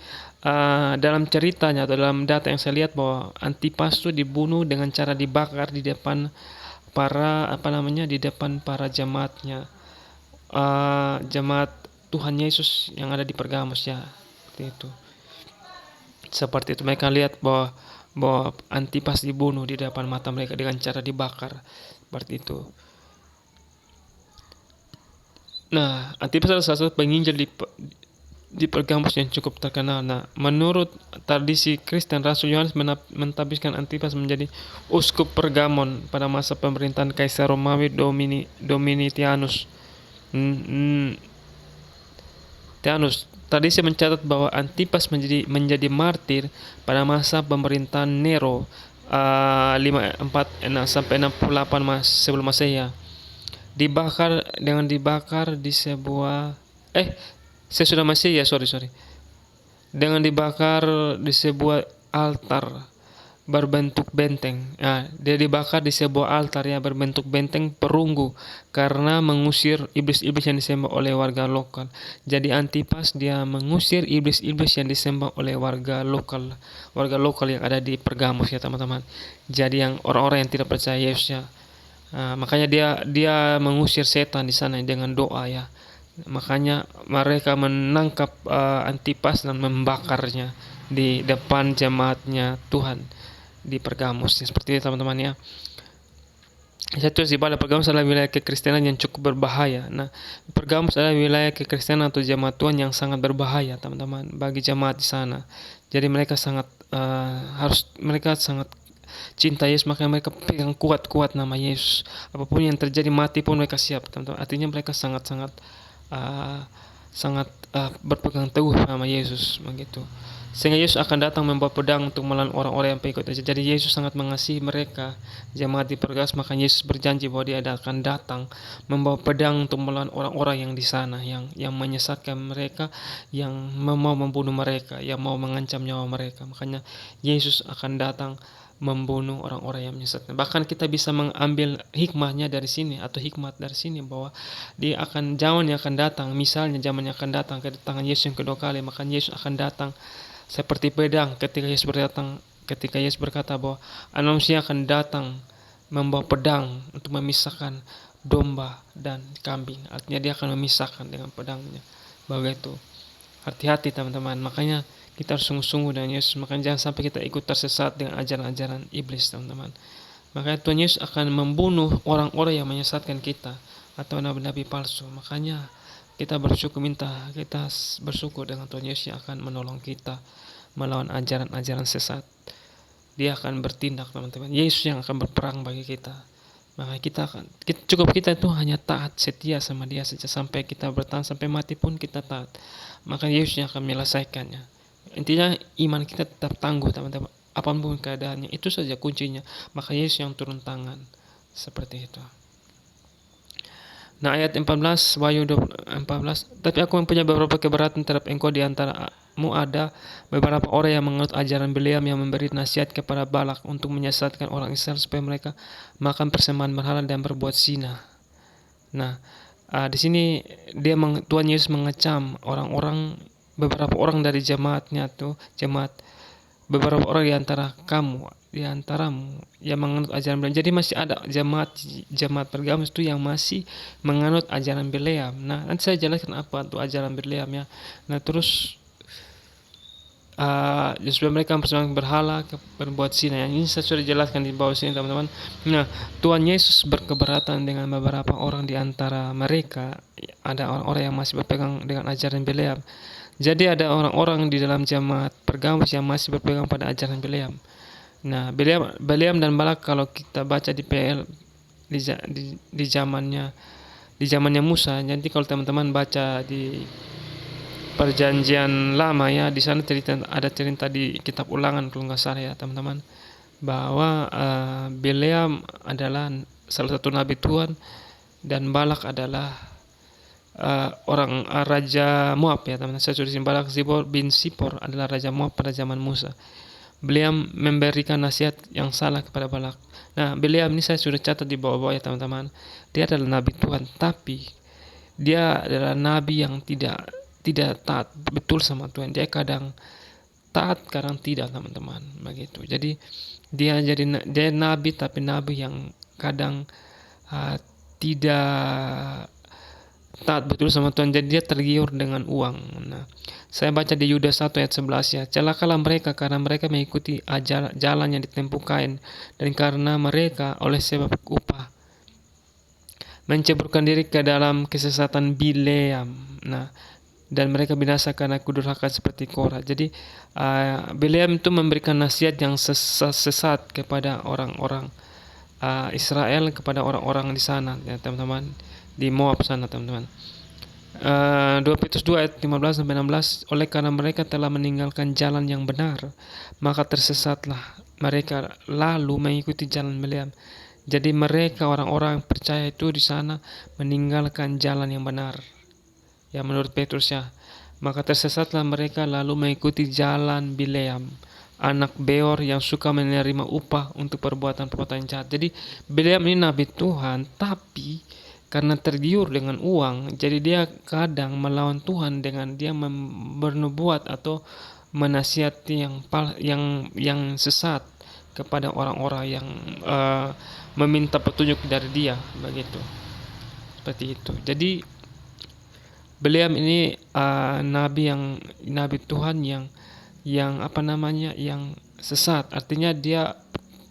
dalam ceritanya atau dalam data yang saya lihat bahwa Antipas itu dibunuh dengan cara dibakar di depan para jemaatnya, jemaat Tuhan Yesus yang ada di Pergamus ya. Seperti itu mereka lihat bahwa Antipas dibunuh di depan mata mereka dengan cara dibakar, seperti itu. Nah, Antipas adalah salah satu penginjil di Pergamus yang cukup terkenal. Nah, menurut tradisi Kristen, Rasul Yohanes mentabiskan Antipas menjadi uskup Pergamon pada masa pemerintahan Kaisar Romawi Domitianus. Tradisi mencatat bahwa Antipas menjadi martir pada masa pemerintahan Nero 54 sampai 68 sebelum Masehi ya. Dibakar di sebuah saya sudah Masehi ya, sorry. Dengan dibakar di sebuah altar berbentuk benteng. Nah, dia dibakar di sebuah altar yang berbentuk benteng perunggu karena mengusir iblis-iblis yang disembah oleh warga lokal. Jadi Antipas dia mengusir iblis-iblis yang disembah oleh warga lokal yang ada di Pergamus ya teman-teman. Jadi yang orang-orang yang tidak percaya Yesus ya. Makanya dia mengusir setan di sana dengan doa ya. Makanya mereka menangkap Antipas dan membakarnya di depan jemaatnya Tuhan di Pergamus. Seperti itu teman-teman ya. Satu di pada Pergamus adalah wilayah kekristenan yang cukup berbahaya. Nah, Pergamus adalah wilayah kekristenan atau jemaat Tuhan yang sangat berbahaya, teman-teman, bagi jemaat di sana. Jadi mereka sangat cinta Yesus, makanya mereka pegang kuat-kuat nama Yesus. Apapun yang terjadi, mati pun mereka siap, teman-teman. Artinya mereka sangat-sangat berpegang teguh sama Yesus begitu. Sehingga Yesus akan datang membawa pedang untuk melawan orang-orang yang pengikut. Jadi Yesus sangat mengasihi mereka, jemaat di Pergamus, maka Yesus berjanji bahwa dia akan datang membawa pedang untuk melawan orang-orang yang di sana, yang menyesatkan mereka, yang mau membunuh mereka, yang mau mengancam nyawa mereka. Makanya Yesus akan datang membunuh orang-orang yang menyesatkan. Bahkan kita bisa mengambil hikmahnya dari sini, atau hikmat dari sini, bahwa dia akan zaman yang akan datang, misalnya zaman yang akan datang kedatangan Yesus yang kedua kali, maka Yesus akan datang seperti pedang ketika Yesus berkata bahwa Anak Manusia akan datang membawa pedang untuk memisahkan domba dan kambing. Artinya dia akan memisahkan dengan pedangnya. Begitu. Hati-hati teman-teman. Makanya kita harus sungguh-sungguh dengan Yesus. Makanya jangan sampai kita ikut tersesat dengan ajaran-ajaran iblis, teman-teman. Makanya Tuhan Yesus akan membunuh orang-orang yang menyesatkan kita atau nabi-nabi palsu. Makanya kita bersyukur dengan Tuhan Yesus yang akan menolong kita melawan ajaran-ajaran sesat. Dia akan bertindak, teman-teman. Yesus yang akan berperang bagi kita. Maka kita itu hanya taat setia sama dia saja sampai kita bertahan, sampai mati pun kita taat. Maka Yesus yang akan menyelesaikannya. Intinya iman kita tetap tangguh, teman-teman. Apapun keadaannya, itu saja kuncinya. Maka Yesus yang turun tangan. Seperti itu. Nah, ayat 14, Wahyu 14. Tapi aku mempunyai beberapa keberatan terhadap engkau, di antaramu ada beberapa orang yang menganut ajaran Bileam, yang memberi nasihat kepada Balak untuk menyesatkan orang Israel supaya mereka makan persembahan berhala dan berbuat zina. Nah, di sini Tuhan Yesus mengecam beberapa orang dari jemaatnya tuh, beberapa orang di antaramu yang menganut ajaran Bileam. Jadi masih ada jemaat Pergamus itu yang masih menganut ajaran Bileam. Nah, nanti saya jelaskan apa itu ajaran Bileam ya. Nah, terus supaya mereka mempersembahkan berhala, berbuat zina. Ini saya sudah jelaskan di bawah sini, teman-teman. Nah, Tuhan Yesus berkeberatan dengan beberapa orang di antara mereka. Ada orang-orang yang masih berpegang dengan ajaran Bileam. Jadi ada orang-orang di dalam jemaat Pergamus yang masih berpegang pada ajaran Bileam. Nah, Bileam dan Balak, kalau kita baca di PL di zamannya Musa. Nanti kalau teman-teman baca di Perjanjian Lama ya, di sana ada cerita di kitab Ulangan kalau nggak salah ya teman-teman, bahwa Bileam adalah salah satu nabi Tuhan dan Balak adalah orang raja Moab ya teman-teman. Saya sudah Balak bin Sipor adalah raja Moab pada zaman Musa. Bileam memberikan nasihat yang salah kepada Balak. Nah, Bileam ini saya sudah catat di bawah-bawah ya teman-teman. Dia adalah nabi Tuhan, tapi dia adalah nabi yang tidak taat betul sama Tuhan. Dia kadang taat, kadang tidak, teman-teman. Begitu. Jadi dia nabi, tapi nabi yang kadang tidak taat betul sama Tuhan. Jadi dia tergiur dengan uang. Nah, saya baca di Yudas 1 ayat 11 ya. Celakalah mereka karena mereka mengikuti jalan yang ditempuh Kain, dan karena mereka oleh sebab upah menceburkan diri ke dalam kesesatan Bileam. Nah, dan mereka binasa karena kudurhaka seperti Korah. Jadi Bileam itu memberikan nasihat yang sesat kepada orang-orang Israel, kepada orang-orang di sana ya teman-teman, di Moab sana teman-teman. 2 Petrus 2 ayat 15-16. Oleh karena mereka telah meninggalkan jalan yang benar, maka tersesatlah mereka lalu mengikuti jalan Bileam. Jadi mereka orang-orang percaya itu di sana meninggalkan jalan yang benar ya, menurut Petrus ya. Maka tersesatlah mereka lalu mengikuti jalan Bileam. anak beor yang suka menerima upah untuk perbuatan-perbuatan jahat. Jadi Bileam ini nabi Tuhan, tapi karena tergiur dengan uang, jadi dia kadang melawan Tuhan dengan dia bernubuat atau menasihati yang sesat kepada orang-orang yang meminta petunjuk dari dia, begitu. Seperti itu. Jadi Bileam ini nabi Tuhan yang apa namanya, yang sesat. Artinya dia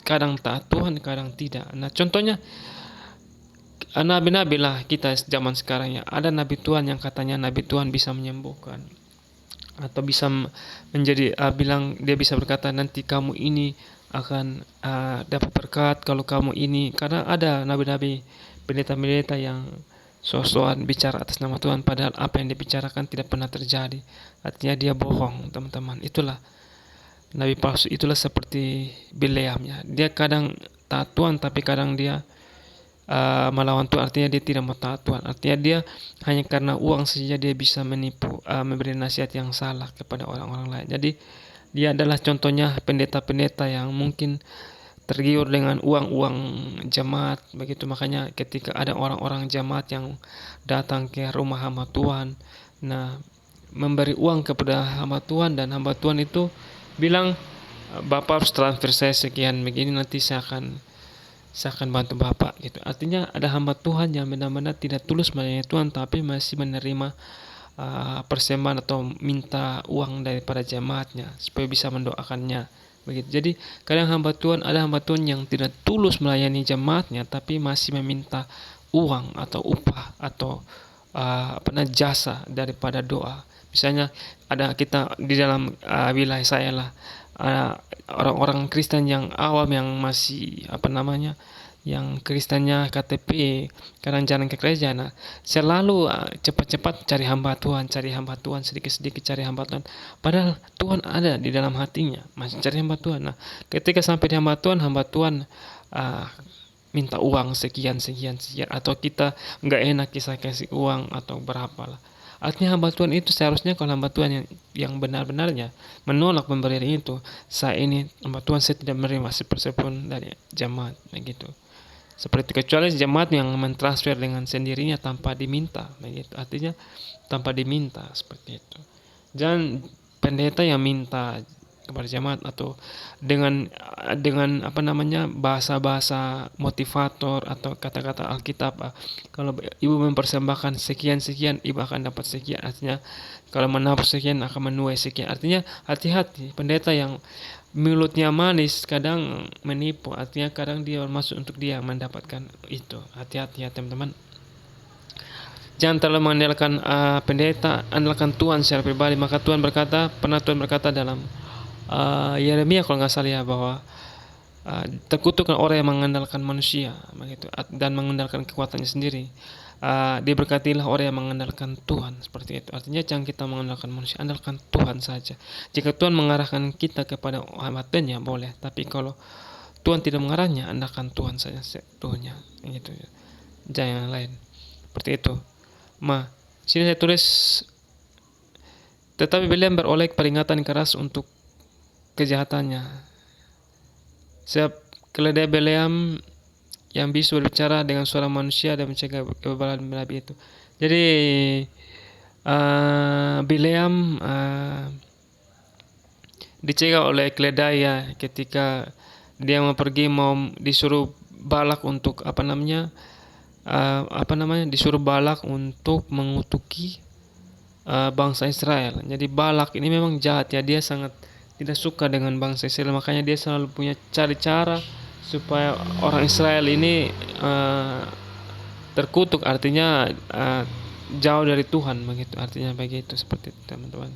kadang taat Tuhan, kadang tidak. Nah, contohnya nabi-nabi lah kita zaman sekarang ya. Ada nabi Tuhan yang katanya nabi Tuhan bisa menyembuhkan atau bisa menjadi bilang, dia bisa berkata nanti kamu ini akan dapat berkat kalau kamu ini. Karena ada nabi-nabi, pendeta-pendeta yang so-soan bicara atas nama Tuhan, padahal apa yang dibicarakan tidak pernah terjadi. Artinya dia bohong, teman-teman. Itulah nabi palsu, itulah seperti Bileam ya. Dia kadang taat Tuhan, tapi kadang dia melawan Tuhan. Artinya dia tidak mau taat Tuhan. Artinya dia hanya karena uang saja dia bisa menipu, memberi nasihat yang salah kepada orang-orang lain. Jadi dia adalah contohnya pendeta-pendeta yang mungkin tergiur dengan uang-uang jemaat, begitu. Makanya ketika ada orang-orang jemaat yang datang ke rumah hamba Tuhan, nah, memberi uang kepada hamba Tuhan, dan hamba Tuhan itu bilang, Bapak harus transfer saya sekian begini, nanti saya akan bantu Bapak, gitu. Artinya ada hamba Tuhan yang benar-benar tidak tulus melayani Tuhan, tapi masih menerima persembahan atau minta uang daripada jemaatnya supaya bisa mendoakannya, begitu. Jadi kadang ada hamba Tuhan yang tidak tulus melayani jemaatnya, tapi masih meminta uang atau upah atau jasa daripada doa. Misalnya ada kita di dalam wilayah saya lah, orang-orang Kristen yang awam yang masih yang Kristennya KTP, kadang jalan ke gereja. Nah, selalu cepat-cepat cari hamba Tuhan, sedikit-sedikit cari hamba Tuhan. Padahal Tuhan ada di dalam hatinya, masih cari hamba Tuhan. Nah, ketika sampai di hamba Tuhan minta uang sekian, atau kita nggak enak kita kasih uang atau berapa lah. Artinya hamba Tuhan itu seharusnya, kalau hamba Tuhan yang benar-benarnya menolak pemberian itu, saya ini hamba Tuhan, saya tidak menerima sepersepun dari jemaat, begitu. Seperti kecuali jemaat yang mentransfer dengan sendirinya tanpa diminta, begitu. Artinya tanpa diminta, seperti itu. Jangan pendeta yang minta kepada jemaat atau dengan bahasa-bahasa motivator atau kata-kata Alkitab. Kalau ibu mempersembahkan sekian, ibu akan dapat sekian. Artinya kalau menabur sekian akan menuai sekian. Artinya hati-hati pendeta yang mulutnya manis kadang menipu. Artinya kadang dia masuk untuk dia mendapatkan itu. Hati-hati ya teman-teman. Jangan terlalu mengandalkan pendeta, andalkan Tuhan secara pribadi. Maka Tuhan berkata dalam Yeremia kalau nggak salah ya, bahwa terkutuklah orang yang mengandalkan manusia, begitu, dan mengandalkan kekuatannya sendiri. Diberkatilah orang yang mengandalkan Tuhan, seperti itu. Artinya jangan kita mengandalkan manusia, andalkan Tuhan saja. Jika Tuhan mengarahkan kita kepada hambanya boleh, tapi kalau Tuhan tidak mengarahnya, andalkan Tuhan saja sepenuhnya, gitu. Jangan yang lain, seperti itu. Sini saya tulis, tetapi Bileam beroleh peringatan keras untuk kejahatannya. Sebab keledai Bileam yang bisa berbicara dengan suara manusia dan mencegah kebebalan nabi itu. Jadi Bileam dicegah oleh keledai ya, ketika dia mau pergi, mau disuruh Balak untuk disuruh Balak untuk mengutuki bangsa Israel. Jadi Balak ini memang jahat ya, dia sangat tidak suka dengan bangsa Israel, makanya dia selalu punya cari cara supaya orang Israel ini terkutuk, artinya jauh dari Tuhan, begitu. Artinya begitu, seperti itu teman-teman.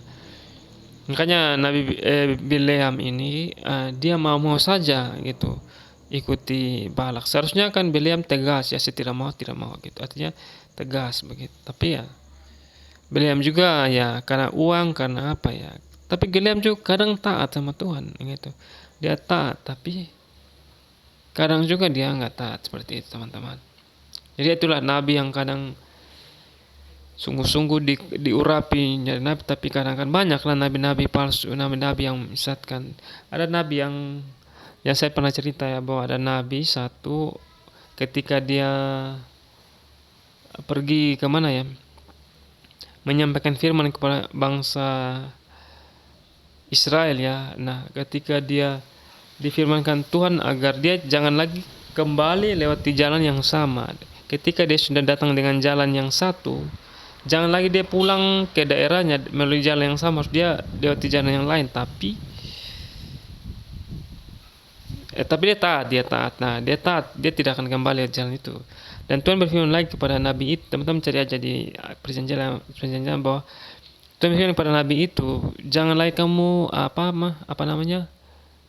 Makanya Nabi Bileam ini dia mau saja gitu ikuti Balak. Seharusnya kan Bileam tegas ya, saya tidak mau gitu. Artinya tegas begitu. Tapi ya Bileam juga ya karena uang, karena apa ya. Tapi Bileam juga kadang taat sama Tuhan gitu. Dia taat, tapi kadang juga dia nggak taat, seperti itu teman-teman. Jadi itulah nabi yang kadang sungguh-sungguh diurapi jadi nabi, tapi kadang-kadang banyaklah nabi-nabi palsu, nabi-nabi yang menyesatkan. Ada nabi yang saya pernah cerita ya, bahwa ada nabi satu ketika dia pergi ke mana ya, menyampaikan firman kepada bangsa Israel ya. Nah, ketika dia difirmankan Tuhan agar dia jangan lagi kembali lewat di jalan yang sama. Ketika dia sudah datang dengan jalan yang satu, jangan lagi dia pulang ke daerahnya melalui jalan yang sama, dia lewat di jalan yang lain. Tapi dia taat. Nah, dia taat, dia tidak akan kembali ke jalan itu. Dan Tuhan berfirman lagi kepada nabi itu, teman-teman cari aja di perjanjian bahwa Tuhan berfirman kepada nabi itu, jangan lagi kamu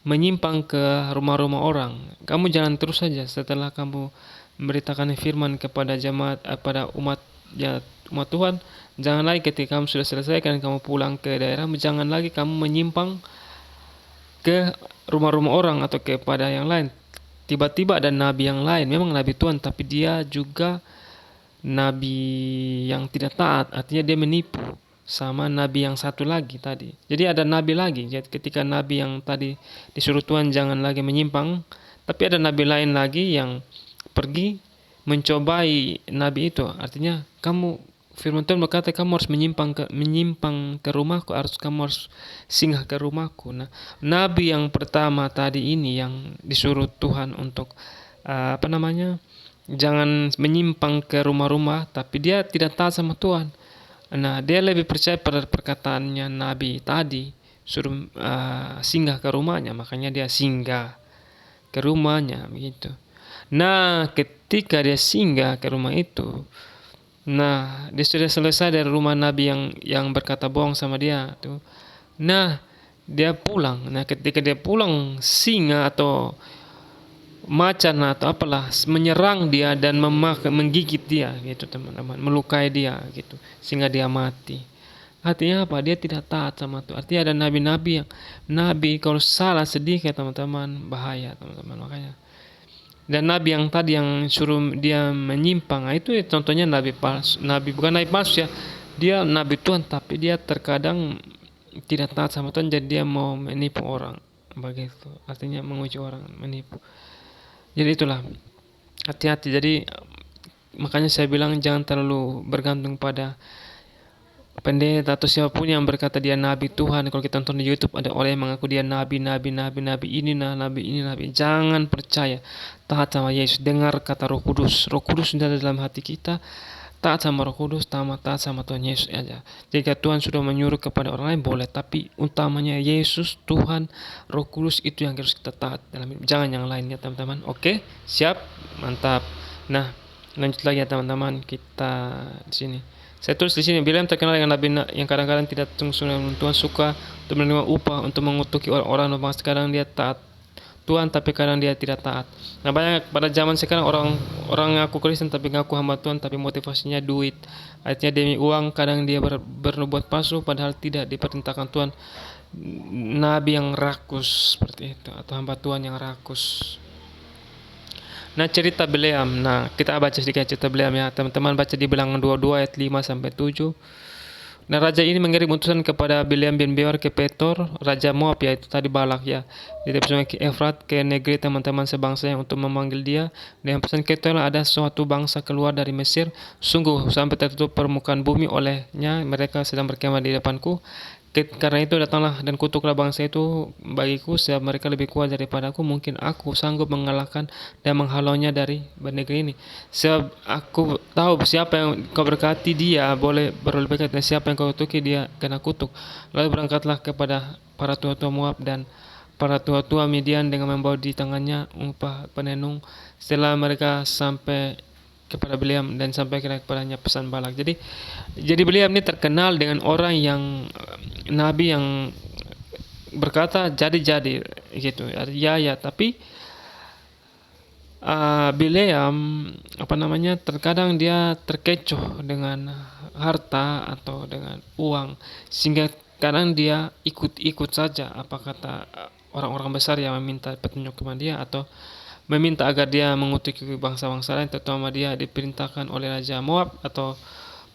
menyimpang ke rumah-rumah orang. Kamu jangan terus saja setelah kamu memberitakan firman kepada jemaat, pada umat Tuhan. Jangan lagi ketika kamu sudah selesaikan, kamu pulang ke daerahmu, jangan lagi kamu menyimpang ke rumah-rumah orang atau kepada yang lain. Tiba-tiba ada nabi yang lain, memang nabi Tuhan, tapi dia juga nabi yang tidak taat, artinya dia menipu sama nabi yang satu lagi tadi. Jadi ada nabi lagi. Jadi ketika nabi yang tadi disuruh Tuhan jangan lagi menyimpang, tapi ada nabi lain lagi yang pergi mencobai nabi itu. Artinya firman Tuhan berkata kamu harus menyimpang ke rumahku, kamu harus singgah ke rumahku. Nah, nabi yang pertama tadi ini yang disuruh Tuhan untuk jangan menyimpang ke rumah-rumah, tapi dia tidak taat sama Tuhan. Nah, dia lebih percaya pada perkataannya nabi tadi, suruh singgah ke rumahnya, makanya dia singgah ke rumahnya begitu. Nah, ketika dia singgah ke rumah itu, nah, dia sudah selesai dari rumah nabi yang berkata bohong sama dia tuh. Nah, dia pulang. Nah, ketika dia pulang, singa atau macan atau apalah menyerang dia dan menggigit dia gitu, teman-teman, melukai dia gitu sehingga dia mati. Artinya apa? Dia tidak taat sama Tuhan. Artinya ada nabi-nabi kalau salah sedikit, teman-teman, bahaya, teman-teman. Makanya, dan nabi yang tadi yang suruh dia menyimpang, itu contohnya nabi palsu. Bukan nabi palsu ya, dia nabi Tuhan, tapi dia terkadang tidak taat sama Tuhan, jadi dia mau menipu orang begitu. Artinya menguji orang, menipu. Jadi itulah, hati-hati. Jadi makanya saya bilang jangan terlalu bergantung pada pendeta atau siapapun yang berkata dia nabi Tuhan. Kalau kita tonton di YouTube ada orang yang mengaku dia nabi ini, nabi. Jangan percaya. Taat sama Yesus, dengar kata Roh Kudus. Roh Kudus sudah ada dalam hati kita. Taat sama Roh Kudus, taat sama Tuhan Yesus aja. Jika Tuhan sudah menyuruh kepada orang lain boleh, tapi utamanya Yesus, Tuhan, Roh Kudus itu yang harus kita taat dalam hidup. Jangan yang lainnya, teman-teman. Oke, siap, mantap. Nah, lanjut lagi ya teman-teman, kita di sini. Saya tulis di sini, Bileam terkenal dengan nabi yang kadang-kadang tidak sungguh dengan Tuhan, suka untuk menerima upah, untuk mengutuki orang-orang. Sekarang dia taat Tuhan, tapi kadang dia tidak taat. Nah, banyak pada zaman sekarang orang ngaku Kristen tapi ngaku hamba Tuhan, tapi motivasinya duit. Artinya demi uang, kadang dia bernubuat palsu padahal tidak diperintahkan Tuhan. Nabi yang rakus seperti itu, atau hamba Tuhan yang rakus. Nah, cerita Bileam. Nah, kita baca sedikit cerita Bileam ya. Teman-teman baca di Bilangan 22 ayat 5 sampai 7. Nah, raja ini mengirim utusan kepada Bileam bin Beor ke Petor, raja Moab, yaitu tadi Balak ya, di tepi sungai Efrat, ke negeri teman-teman sebangsa yang untuk memanggil dia. Dengan pesan ketahuilah ada suatu bangsa keluar dari Mesir, sungguh sampai tertutup permukaan bumi olehnya, mereka sedang berkemah di depanku. Karena itu datanglah dan kutuklah bangsa itu bagiku, sebab mereka lebih kuat daripadaku. Mungkin aku sanggup mengalahkan dan menghalaunya dari negeri ini. Sebab aku tahu siapa yang kau berkati dia boleh beroleh berkat, dan siapa yang kau kutuki dia kena kutuk. Lalu berangkatlah kepada para tua-tua Moab dan para tua-tua Midian dengan membawa di tangannya upah penenung. Setelah mereka sampai kepada Bileam dan sampaikan kepadanya pesan Balak. Jadi Bileam ini terkenal dengan orang yang nabi yang berkata jadi gitu ya, tapi Bileam terkadang dia terkecoh dengan harta atau dengan uang, sehingga kadang dia ikut saja apa kata orang-orang besar yang meminta petunjuk kepada dia, atau meminta agar dia mengutuki bangsa-bangsa lain, terutama dia diperintahkan oleh Raja Moab atau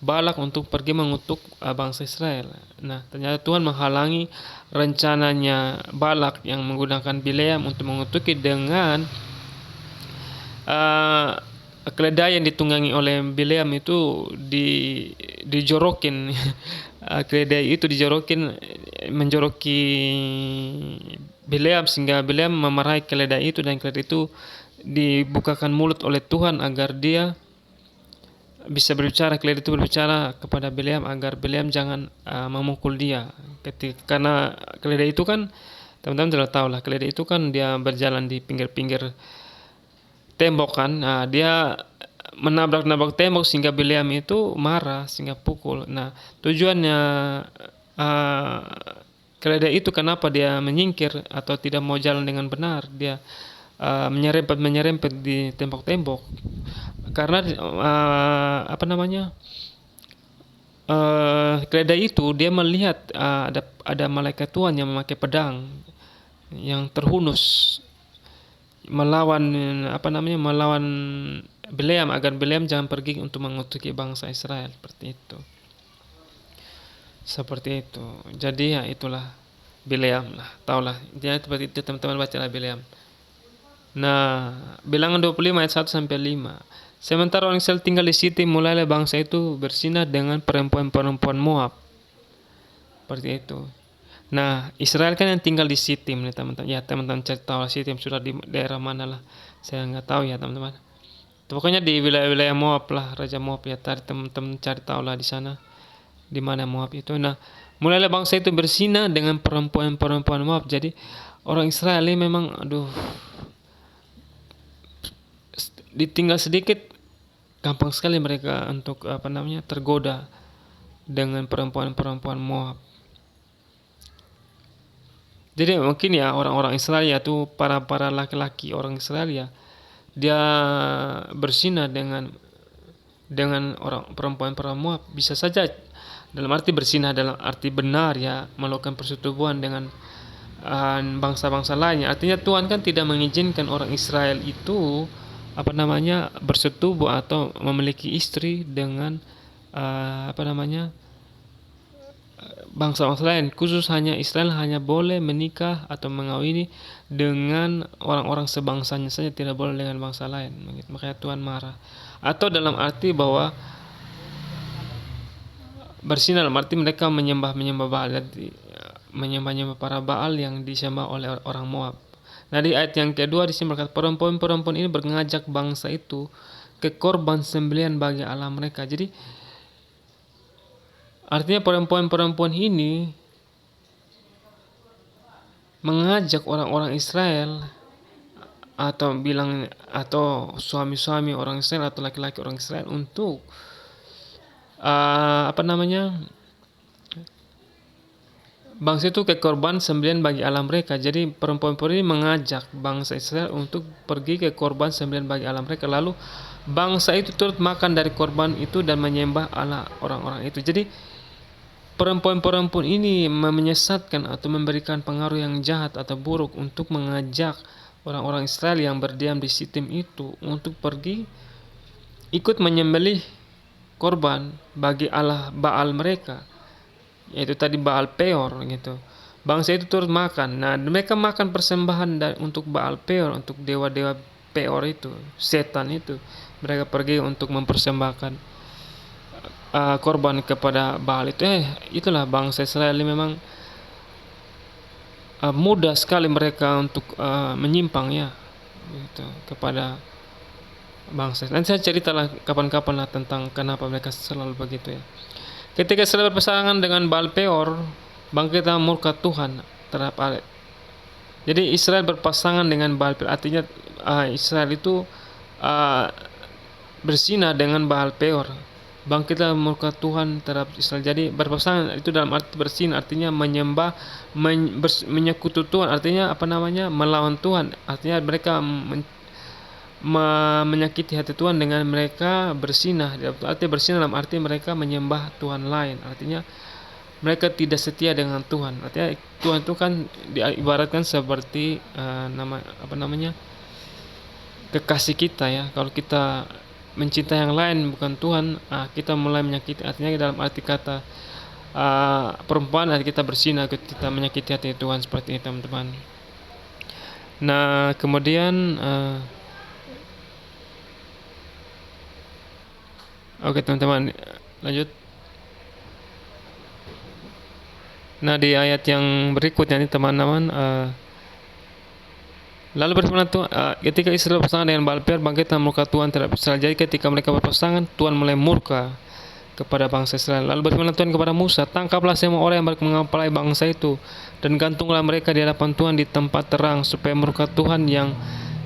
Balak untuk pergi mengutuk bangsa Israel. Nah, ternyata Tuhan menghalangi rencananya Balak yang menggunakan Bileam untuk mengutuki dengan uh, keledai yang ditunggangi oleh Bileam itu dijorokin. Keledai itu dijorokin, menjoroki Bileam, sehingga Bileam memarahi keledai itu, dan keledai itu dibukakan mulut oleh Tuhan agar dia bisa berbicara. Keledai itu berbicara kepada Bileam agar Bileam jangan memukul dia. Karena keledai itu kan, teman-teman sudah tahu lah, keledai itu kan dia berjalan di pinggir-pinggir tembok kan. Nah, dia menabrak-nabrak tembok sehingga Bileam itu marah sehingga pukul. Nah, tujuannya keledai itu kenapa dia menyingkir atau tidak mau jalan dengan benar, dia menyerempet di tembok-tembok, karena keledai itu dia melihat ada malaikat Tuhan yang memakai pedang yang terhunus melawan Bileam agar Bileam jangan pergi untuk mengutuki bangsa Israel. Seperti itu. Jadi ya itulah Bileam lah, taulah. Dia seperti itu, teman-teman bacalah Bileam. Nah, Bilangan 25 ayat 1 sampai 5. Sementara orang Israel tinggal di Sitim, mulailah bangsa itu bersinah dengan perempuan-perempuan Moab. Seperti itu. Nah, Israel kan yang tinggal di Sitim nih, teman-teman. Ya, teman-teman cari tahu Sitim sudah di daerah mana lah. Saya nggak tahu ya, teman-teman. Pokoknya di wilayah Moab lah, Raja Moab ya. Tadi teman-teman cari tahu lah di sana, di mana Moab itu. Nah, mulailah bangsa itu bersinah dengan perempuan-perempuan Moab. Jadi orang Israel ini memang ditinggal sedikit, gampang sekali mereka untuk tergoda dengan perempuan-perempuan Moab. Jadi mungkin ya orang-orang Israel ya tuh, para laki-laki orang Israel ya, dia bersinah dengan orang perempuan-perempuan Moab. Bisa saja dalam arti bersinah dalam arti benar ya, melakukan persetubuhan dengan bangsa-bangsa lainnya. Artinya Tuhan kan tidak mengizinkan orang Israel itu bersetubuh atau memiliki istri dengan bangsa-bangsa lain. Khusus hanya Israel hanya boleh menikah atau mengawini dengan orang-orang sebangsanya saja, tidak boleh dengan bangsa lain. Makanya Tuhan marah. Atau dalam arti bahwa bersinah dalam arti mereka menyembah Baal, menyembah para Baal yang disembah oleh orang Moab. Nah, di ayat yang kedua di sini berkata, perempuan-perempuan ini mengajak bangsa itu ke korban sembelihan bagi Allah mereka. Jadi artinya perempuan-perempuan ini mengajak orang-orang Israel atau suami-suami orang Israel atau laki-laki orang Israel untuk bangsa itu ke korban sembelihan bagi Allah mereka. Jadi perempuan-perempuan ini mengajak bangsa Israel untuk pergi ke korban sembelihan bagi Allah mereka. Lalu bangsa itu turut makan dari korban itu dan menyembah Allah orang-orang itu. Jadi perempuan-perempuan ini menyesatkan atau memberikan pengaruh yang jahat atau buruk untuk mengajak orang-orang Israel yang berdiam di Sitim itu untuk pergi ikut menyembelih korban bagi Allah Baal mereka, yaitu tadi Baal Peor gitu. Bangsa itu turut makan. Nah, mereka makan persembahan untuk Baal Peor, untuk dewa-dewa Peor itu, setan itu. Mereka pergi untuk mempersembahkan korban kepada Baal itu. Itulah bangsa Israel memang mudah sekali mereka untuk menyimpang ya, gitu, kepada bangsa. Nanti saya ceritalah kapan-kapan lah tentang kenapa mereka selalu begitu ya. Ketika Israel berpasangan dengan Baal Peor, bangkitlah murka Tuhan terhadap Allah. Jadi Israel berpasangan dengan Baal Peor, artinya Israel itu bersinah dengan Baal Peor. Bangkitlah murka Tuhan terhadap Israel. Jadi berpasangan itu dalam arti bersinah, artinya menyembah, menyekutu Tuhan, artinya melawan Tuhan. Artinya mereka menyakiti hati Tuhan dengan mereka bersinah. Artinya bersinah dalam arti mereka menyembah Tuhan lain. Artinya mereka tidak setia dengan Tuhan. Artinya Tuhan itu kan diibaratkan seperti kekasih kita ya. Kalau kita mencintai yang lain bukan Tuhan, kita mulai menyakiti. Artinya dalam arti kata perempuan, hati kita berzina, kita menyakiti hati Tuhan, seperti itu teman-teman. Nah kemudian oke teman-teman, lanjut. Nah di ayat yang berikutnya ini teman-teman, lalu berfirman Tuhan, ketika Israel berpasangan dengan Baal Peor, bangkitlah murka Tuhan terhadap Israel. Jadi ketika mereka berpasangan, Tuhan mulai murka kepada bangsa Israel. Lalu berfirman Tuhan kepada Musa, tangkaplah semua orang yang mengepalai bangsa itu, dan gantunglah mereka di hadapan Tuhan di tempat terang, supaya murka Tuhan yang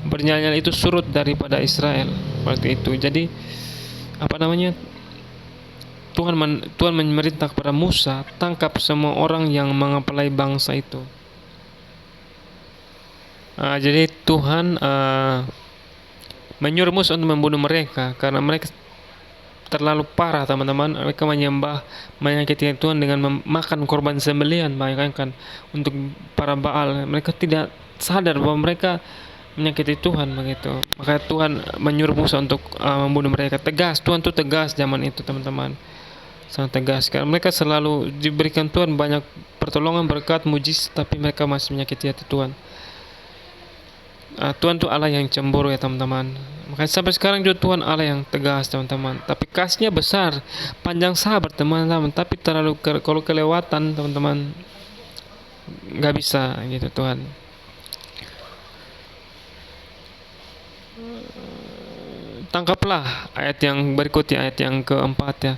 bernyala-nyala itu surut daripada Israel. Seperti itu. Jadi Tuhan memerintah kepada Musa, tangkap semua orang yang mengepalai bangsa itu. Jadi Tuhan menyuruh Musa untuk membunuh mereka karena mereka terlalu parah teman-teman. Mereka menyakiti Tuhan dengan memakan korban sembelihan, bayangkan, untuk para Baal. Mereka tidak sadar bahwa mereka menyakiti Tuhan begitu. Maka Tuhan menyuruh Musa untuk membunuh mereka. Tegas, Tuhan tuh tegas zaman itu teman-teman, sangat tegas. Karena mereka selalu diberikan Tuhan banyak pertolongan, berkat, mujizat, tapi mereka masih menyakiti hati Tuhan. Tuhan tuh Allah yang cemburu ya teman-teman. Makanya sampai sekarang juga Tuhan Allah yang tegas teman-teman. Tapi kasihnya besar, panjang sabar teman-teman. Tapi terlalu kalau kelewatan teman-teman, nggak bisa gitu Tuhan. Tangkaplah, ayat yang berikutnya, ayat yang keempat ya.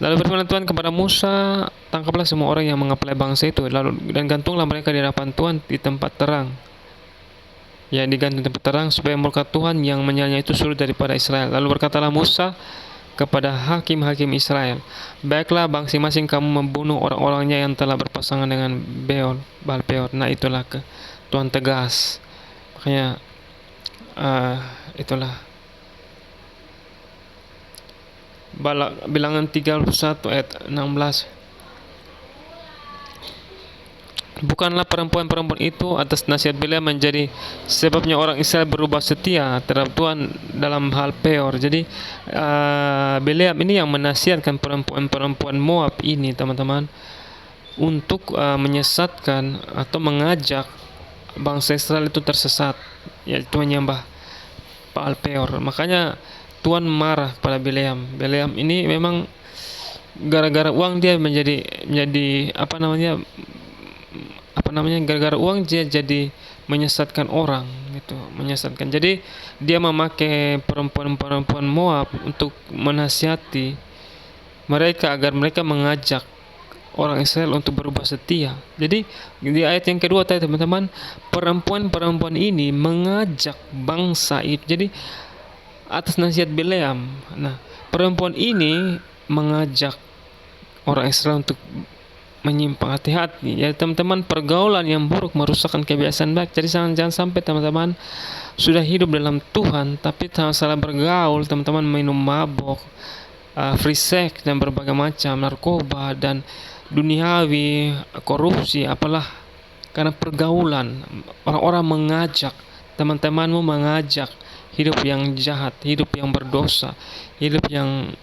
Lalu berfirman Tuhan kepada Musa, tangkaplah semua orang yang mengepalai bangsa itu, dan gantunglah mereka di hadapan Tuhan di tempat terang. Ya, digantung tempat terang, supaya murka Tuhan yang menyala itu surut daripada Israel. Lalu berkatalah Musa kepada hakim-hakim Israel, baiklah masing-masing kamu membunuh orang-orangnya yang telah berpasangan dengan Baal Peor. Nah itulah Tuhan tegas. Makanya itulah Bilangan 31 ayat 16. Bukanlah perempuan-perempuan itu atas nasihat Bileam menjadi sebabnya orang Israel berubah setia terhadap Tuhan dalam hal Peor. Jadi Bileam ini yang menasihatkan perempuan-perempuan Moab ini teman-teman, untuk menyesatkan atau mengajak bangsa Israel itu tersesat, yaitu menyembah Baal Peor. Makanya Tuhan marah kepada Bileam. Bileam ini memang gara-gara uang dia menjadi gara-gara uang dia jadi menyesatkan orang gitu, menyesatkan. Jadi dia memakai perempuan-perempuan Moab untuk menasihati mereka agar mereka mengajak orang Israel untuk berubah setia. Jadi di ayat yang kedua tadi teman-teman, perempuan-perempuan ini mengajak bangsa itu. Jadi atas nasihat Bileam. Nah, perempuan ini mengajak orang Israel untuk menyimpang, hati-hati ya teman-teman. Pergaulan yang buruk merusakkan kebiasaan baik. Jadi jangan sampai teman-teman sudah hidup dalam Tuhan tapi salah bergaul teman-teman, minum mabok, free sex dan berbagai macam narkoba dan duniawi, korupsi, apalah. Karena pergaulan, orang-orang mengajak, teman-temanmu mengajak hidup yang jahat, hidup yang berdosa, hidup yang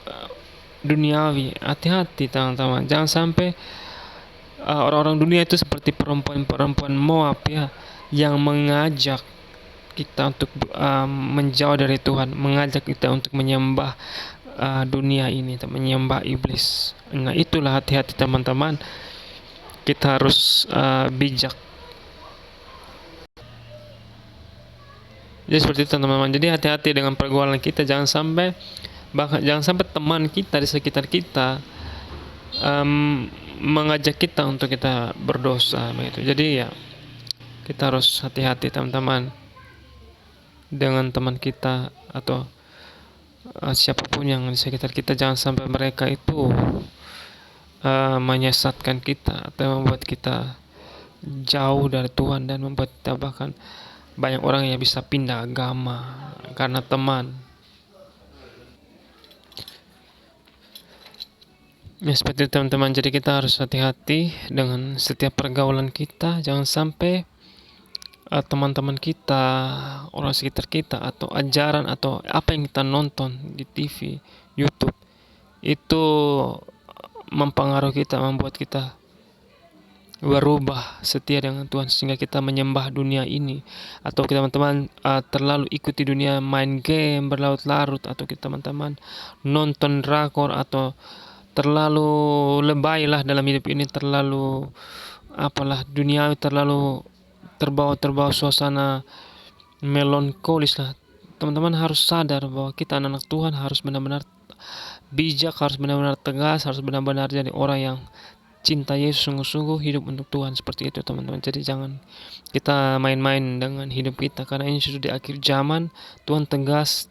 duniawi. Hati-hati teman-teman, jangan sampai orang-orang dunia itu seperti perempuan-perempuan Moab ya, yang mengajak kita untuk menjauh dari Tuhan, mengajak kita untuk menyembah dunia ini, menyembah iblis. Nah itulah, hati-hati teman-teman, kita harus bijak. Jadi seperti itu teman-teman. Jadi hati-hati dengan pergaulan kita, jangan sampai teman kita di sekitar kita mengajak kita untuk kita berdosa begitu. Jadi ya kita harus hati-hati teman-teman dengan teman kita atau siapapun yang di sekitar kita. Jangan sampai mereka itu menyesatkan kita atau membuat kita jauh dari Tuhan, dan membuat kita bahkan banyak orang yang bisa pindah agama karena teman. Ya seperti itu teman-teman. Jadi kita harus hati-hati dengan setiap pergaulan kita. Jangan sampai teman-teman kita, orang sekitar kita, atau ajaran atau apa yang kita nonton di TV, YouTube itu mempengaruhi kita, membuat kita berubah setia dengan Tuhan sehingga kita menyembah dunia ini, atau kita teman-teman terlalu ikuti dunia main game berlarut-larut, atau kita teman-teman nonton drakor, atau terlalu lebay lah dalam hidup ini, terlalu apalah duniawi, terlalu terbawa suasana melankolis lah. Teman-teman harus sadar bahwa kita anak-anak Tuhan harus benar-benar bijak, harus benar-benar tegas, harus benar-benar jadi orang yang cinta Yesus sungguh-sungguh, hidup untuk Tuhan, seperti itu teman-teman. Jadi jangan kita main-main dengan hidup kita, karena ini sudah di akhir zaman. Tuhan tegas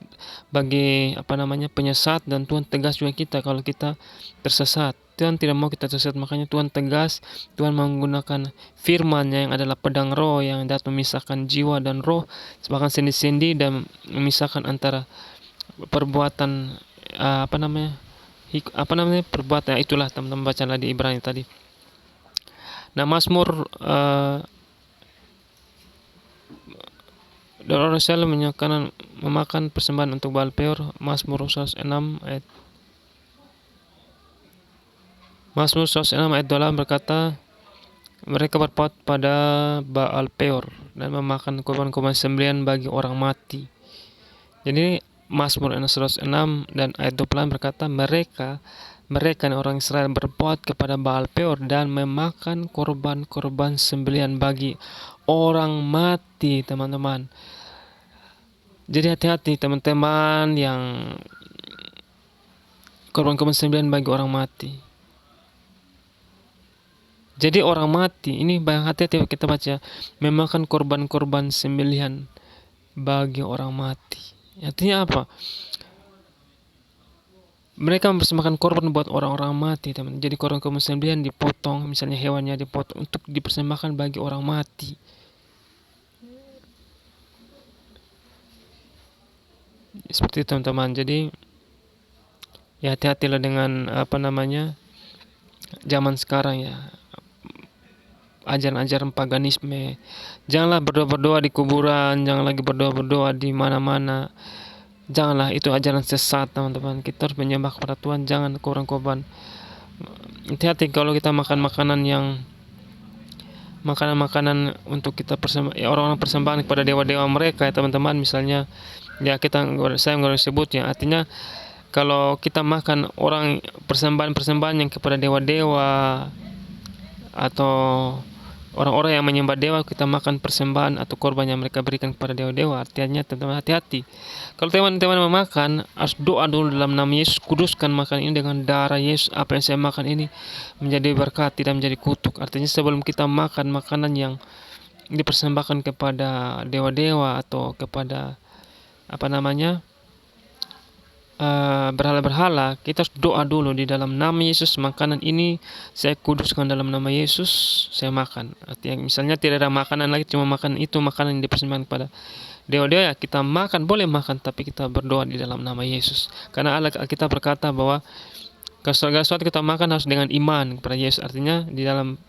bagi penyesat, dan Tuhan tegas juga kita kalau kita tersesat. Tuhan tidak mau kita tersesat, makanya Tuhan tegas. Tuhan menggunakan firman-Nya yang adalah pedang roh yang dapat memisahkan jiwa dan roh, bahkan sendi-sendi, dan memisahkan antara perbuatan perbuatan. Itulah teman-teman bacalah di Ibrani tadi. Nah, Mazmur Rasul memakan persembahan untuk Baal Peor. Mazmur 106 ayat 2 berkata, mereka berpaut pada Baal Peor dan memakan korban-korban sembelihan bagi orang mati. Jadi Mazmur 106 dan ayat 28 berkata, mereka orang Israel berbuat kepada Baal Peor dan memakan korban-korban sembelihan bagi orang mati, teman-teman. Jadi hati-hati teman-teman yang korban-korban sembelihan bagi orang mati. Jadi orang mati ini, hati-hati kita baca, memakan korban-korban sembelihan bagi orang mati. Artinya apa? Mereka mempersembahkan korban buat orang-orang mati, teman. Jadi korban sembelihan dipotong, misalnya hewannya dipotong untuk dipersembahkan bagi orang mati. Seperti itu teman-teman. Jadi ya hati-hatilah dengan zaman sekarang ya, ajaran-ajaran paganisme. Janganlah berdoa-berdoa di kuburan, jangan lagi berdoa-berdoa di mana-mana. Janganlah, itu ajaran sesat teman-teman. Kita harus menyembah kepada Tuhan, jangan korban-korban. Hati-hati kalau kita makan makanan untuk kita orang-orang persembahan kepada dewa-dewa mereka ya teman-teman. Misalnya ya saya nggak sebutnya. Artinya kalau kita makan persembahan yang kepada dewa-dewa atau orang-orang yang menyembah dewa, kita makan persembahan atau korban yang mereka berikan kepada dewa-dewa. Artinya teman-teman hati-hati. Kalau teman-teman memakan, harus doa dulu dalam nama Yesus, kuduskan makan ini dengan darah Yesus. Apa yang saya makan ini menjadi berkat, tidak menjadi kutuk. Artinya sebelum kita makan makanan yang dipersembahkan kepada dewa-dewa atau kepada berhala-berhala, kita harus doa dulu di dalam nama Yesus. Makanan ini saya kuduskan dalam nama Yesus, saya makan. Artinya misalnya tidak ada makanan lagi, cuma makan itu makanan yang dipersembahkan kepada dewa-dewa, kita makan, boleh makan, tapi kita berdoa di dalam nama Yesus. Karena kita berkata bahwa segala sesuatu kita makan harus dengan iman kepada Yesus. Artinya di dalam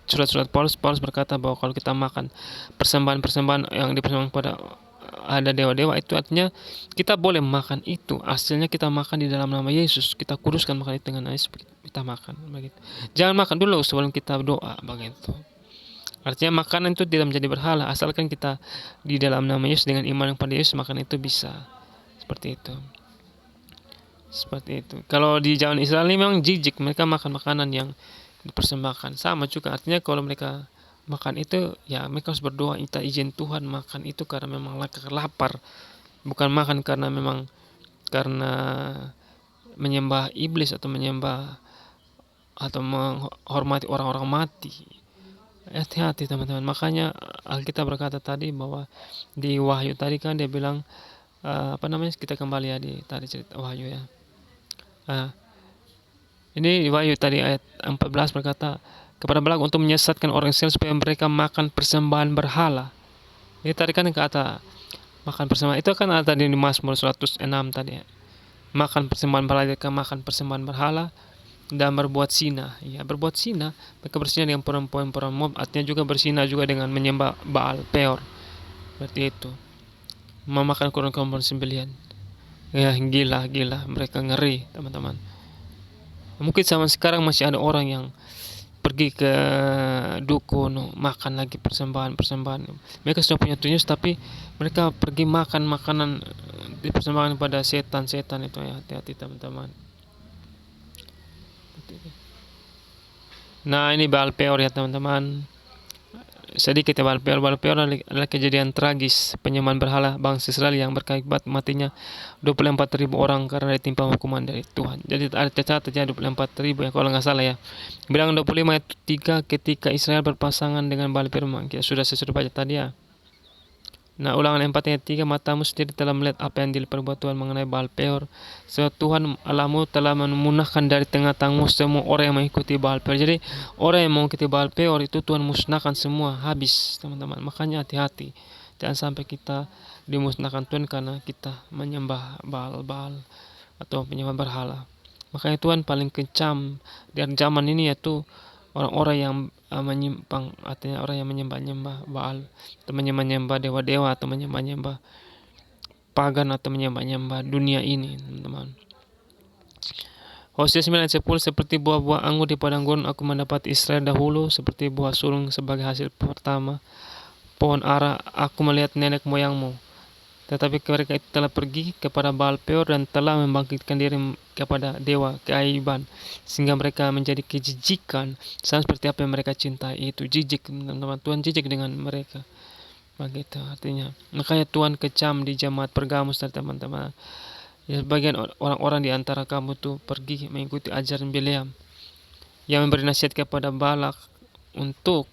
surat-surat Paulus berkata bahwa kalau kita makan persembahan-persembahan yang dipersembahkan kepada ada dewa-dewa, itu artinya kita boleh makan itu. Hasilnya kita makan di dalam nama Yesus, kita kuduskan makan itu dengan Yesus, kita makan begitu. Jangan makan dulu sebelum kita berdoa begitu. Artinya makanan itu tidak menjadi berhala, asalkan kita di dalam nama Yesus dengan iman kepada Yesus, makan itu bisa. Seperti itu. Kalau di zaman Israel ini memang jijik, mereka makan makanan yang dipersembahkan. Sama juga artinya kalau mereka makan itu, ya mereka harus berdoa, minta izin Tuhan makan itu karena memang lapar, bukan makan karena menyembah iblis atau menyembah atau menghormati orang-orang mati. Hati-hati teman-teman. Makanya Alkitab berkata tadi bahwa di Wahyu tadi kan dia bilang kita kembali ya di tadi cerita Wahyu ya. Ini di Wahyu tadi ayat 14 berkata, kepada Balak untuk menyesatkan orang Israel supaya mereka makan persembahan berhala. Ini tadi kan kata makan persembahan, itu kan ada di Mazmur 106 tadi ya. Makan persembahan berhala, makan persembahan berhala. dan berbuat zina. Ya, berbuat zina, mereka berzina dengan perempuan-perempuan Moab, artinya juga berzina juga dengan menyembah Baal Peor. Seperti itu. Memakan korban sembelihan. Ya, gila, mereka ngeri, teman-teman. Mungkin zaman sekarang masih ada orang yang pergi ke dukun makan lagi persembahan. Mereka sudah punya tujuan, tapi mereka pergi makan makanan dipersembahkan pada setan itu. Ya, hati-hati teman-teman. Nah, ini Baal Peor ya teman-teman. Sedikit ya, Baal Peor adalah kejadian tragis penyembahan berhala bangsa Israel yang berakibat matinya 24.000 orang karena ditimpa hukuman dari Tuhan. Jadi ada cacat ya 24.000 ya kalau nggak salah ya. Bilangan 25 ayat 3, ketika Israel berpasangan dengan Baal Peor. Kita sudah baca tadi ya. Nah, Ulangan 4 ayat 3, matamu sendiri telah melihat apa yang diperbuat Tuhan mengenai Baal Peor. Sebab Tuhan Allahmu telah memunahkan dari tengah-tengahmu semua orang yang mengikuti Baal Peor. Jadi orang yang mengikuti Baal Peor itu Tuhan musnahkan semua, habis teman-teman. Makanya hati-hati, jangan sampai kita dimusnahkan Tuhan karena kita menyembah Baal atau penyembah berhala. Makanya Tuhan paling kecam di zaman ini yaitu orang-orang yang menyimpang, artinya orang yang menyembah-nyembah Baal, atau menyembah-nyembah dewa-dewa, atau menyembah-nyembah pagan, atau menyembah-nyembah dunia ini, teman-teman. Hosea 9 ayat 10, seperti buah-buah anggur di padang gurun aku mendapat Israel dahulu, seperti buah sulung sebagai hasil pertama pohon ara aku melihat nenek moyangmu. Tetapi mereka itu telah pergi kepada Baal Peor dan telah membangkitkan diri kepada dewa keaiban, sehingga mereka menjadi kejijikan, sama seperti apa yang mereka cintai. Itu jijik, teman-teman. Tuhan jijik dengan mereka. Begitu artinya. Makanya Tuhan kecam di jemaat Pergamus, teman-teman. Ya, sebagian orang-orang di antara kamu tuh pergi mengikuti ajaran Bileam yang memberi nasihat kepada Balak untuk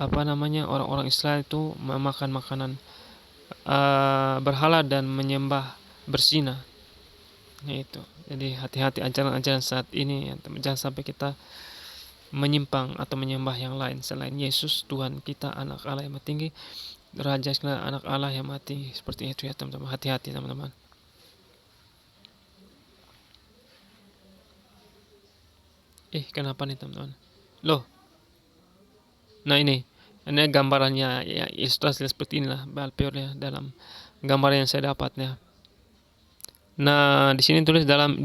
orang-orang Israel itu memakan makanan berhala dan menyembah berzina. Itu. Jadi hati-hati ajaran-ajaran saat ini ya, jangan sampai kita menyimpang atau menyembah yang lain selain Yesus Tuhan kita, anak Allah yang tinggi, Raja segala anak Allah yang mati. Seperti itu ya teman-teman. Hati-hati teman-teman. Kenapa nih teman-teman? Loh. Nah, ini gambarannya ya, ilustrasi seperti inilah Baal Peor ya, dalam gambar yang saya dapat ya. Nah, di sini tulis dalam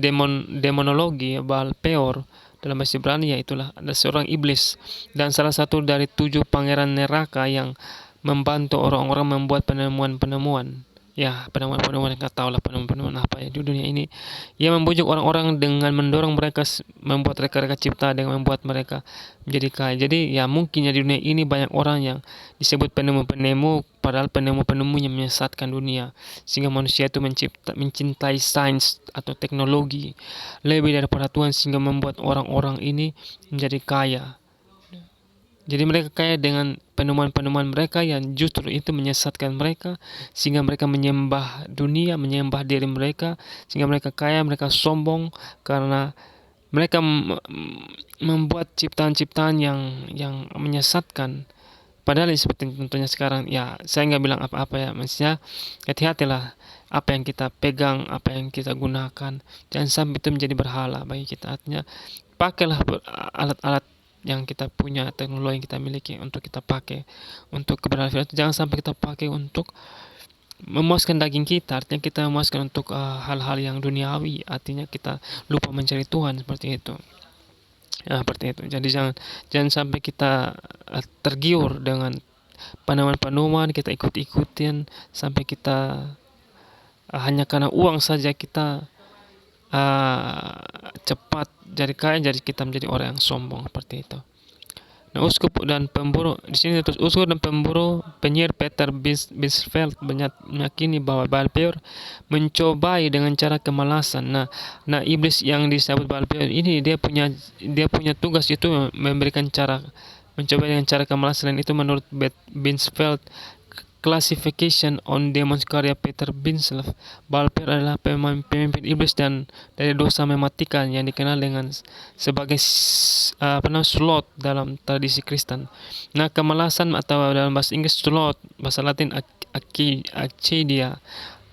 demonologi Baal Peor dalam bahasa Ibrani, ya itulah ada seorang iblis dan salah satu dari 7 pangeran neraka yang membantu orang-orang membuat penemuan-penemuan. Ya, penemuan-penemuan, nggak tahu lah penemuan-penemuan apa ya di dunia ini. Ia membujuk orang-orang dengan mendorong mereka membuat reka-reka cipta dengan membuat mereka menjadi kaya. Jadi ya mungkin ya di dunia ini banyak orang yang disebut penemu-penemu, padahal penemu-penemu yang menyesatkan dunia, sehingga manusia itu mencintai sains atau teknologi lebih daripada Tuhan, sehingga membuat orang-orang ini menjadi kaya. Jadi mereka kaya dengan penemuan-penemuan mereka yang justru itu menyesatkan mereka, sehingga mereka menyembah dunia, menyembah diri mereka, sehingga mereka kaya, mereka sombong karena mereka membuat ciptaan-ciptaan yang menyesatkan. Padahal seperti tentunya sekarang ya, saya nggak bilang apa-apa ya, maksudnya hati-hatilah apa yang kita pegang, apa yang kita gunakan, jangan sampai itu menjadi berhala bagi kita. Artinya pakailah alat-alat yang kita punya, teknologi yang kita miliki untuk kita pakai untuk keberhasilan. Jangan sampai kita pakai untuk memuaskan daging kita, artinya kita memuaskan untuk hal-hal yang duniawi, artinya kita lupa mencari Tuhan, seperti itu. Ya, seperti itu. Jadi jangan sampai kita tergiur dengan penemuan-penemuan, kita ikut-ikutin sampai kita hanya karena uang saja kita cepat jadi kaya, jadi kita menjadi orang yang sombong, seperti itu. Nah, uskup dan pemburu di sini terus, uskup dan pemburu penyihir Peter Binsfeld meyakini bahwa Baal Peor mencobai dengan cara kemalasan. Nah, iblis yang disebut Baal Peor ini dia punya tugas itu memberikan cara mencoba dengan cara kemalasan, dan itu menurut Binsfeld Classification on Demons karya Peter Binsfeld, Baal Peor adalah pemimpin iblis dan dari dosa mematikan yang dikenal dengan sebagai sloth dalam tradisi Kristen. Nah, kemalasan atau dalam bahasa Inggris sloth, bahasa Latin acedia,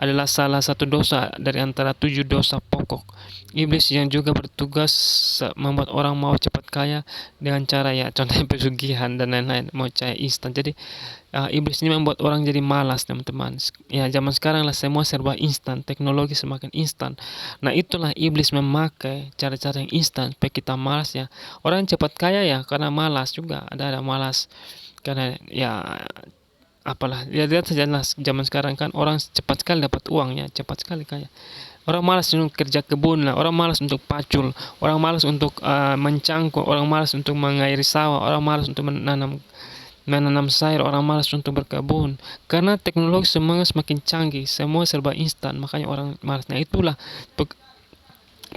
adalah salah satu dosa dari antara 7 dosa pokok. Iblis yang juga bertugas membuat orang mau cepat kaya dengan cara ya contohnya pesugihan dan lain-lain, mau caya instan. Jadi iblis ini membuat orang jadi malas, teman-teman. Ya zaman sekarang lah semua serba instan, teknologi semakin instan. Nah itulah iblis memakai cara-cara yang instan supaya kita malas ya. Orang cepat kaya ya karena malas juga, ada malas karena ya apalah ya, lihat saja lah zaman sekarang kan orang cepat sekali dapat uangnya, cepat sekali kaya. Orang malas untuk kerja kebun lah, orang malas untuk pacul, orang malas untuk mencangkuk, orang malas untuk mengairi sawah, orang malas untuk menanam sayur, orang malas untuk berkebun karena teknologi semua semakin canggih, semua serba instan, makanya orang malas. Nah itulah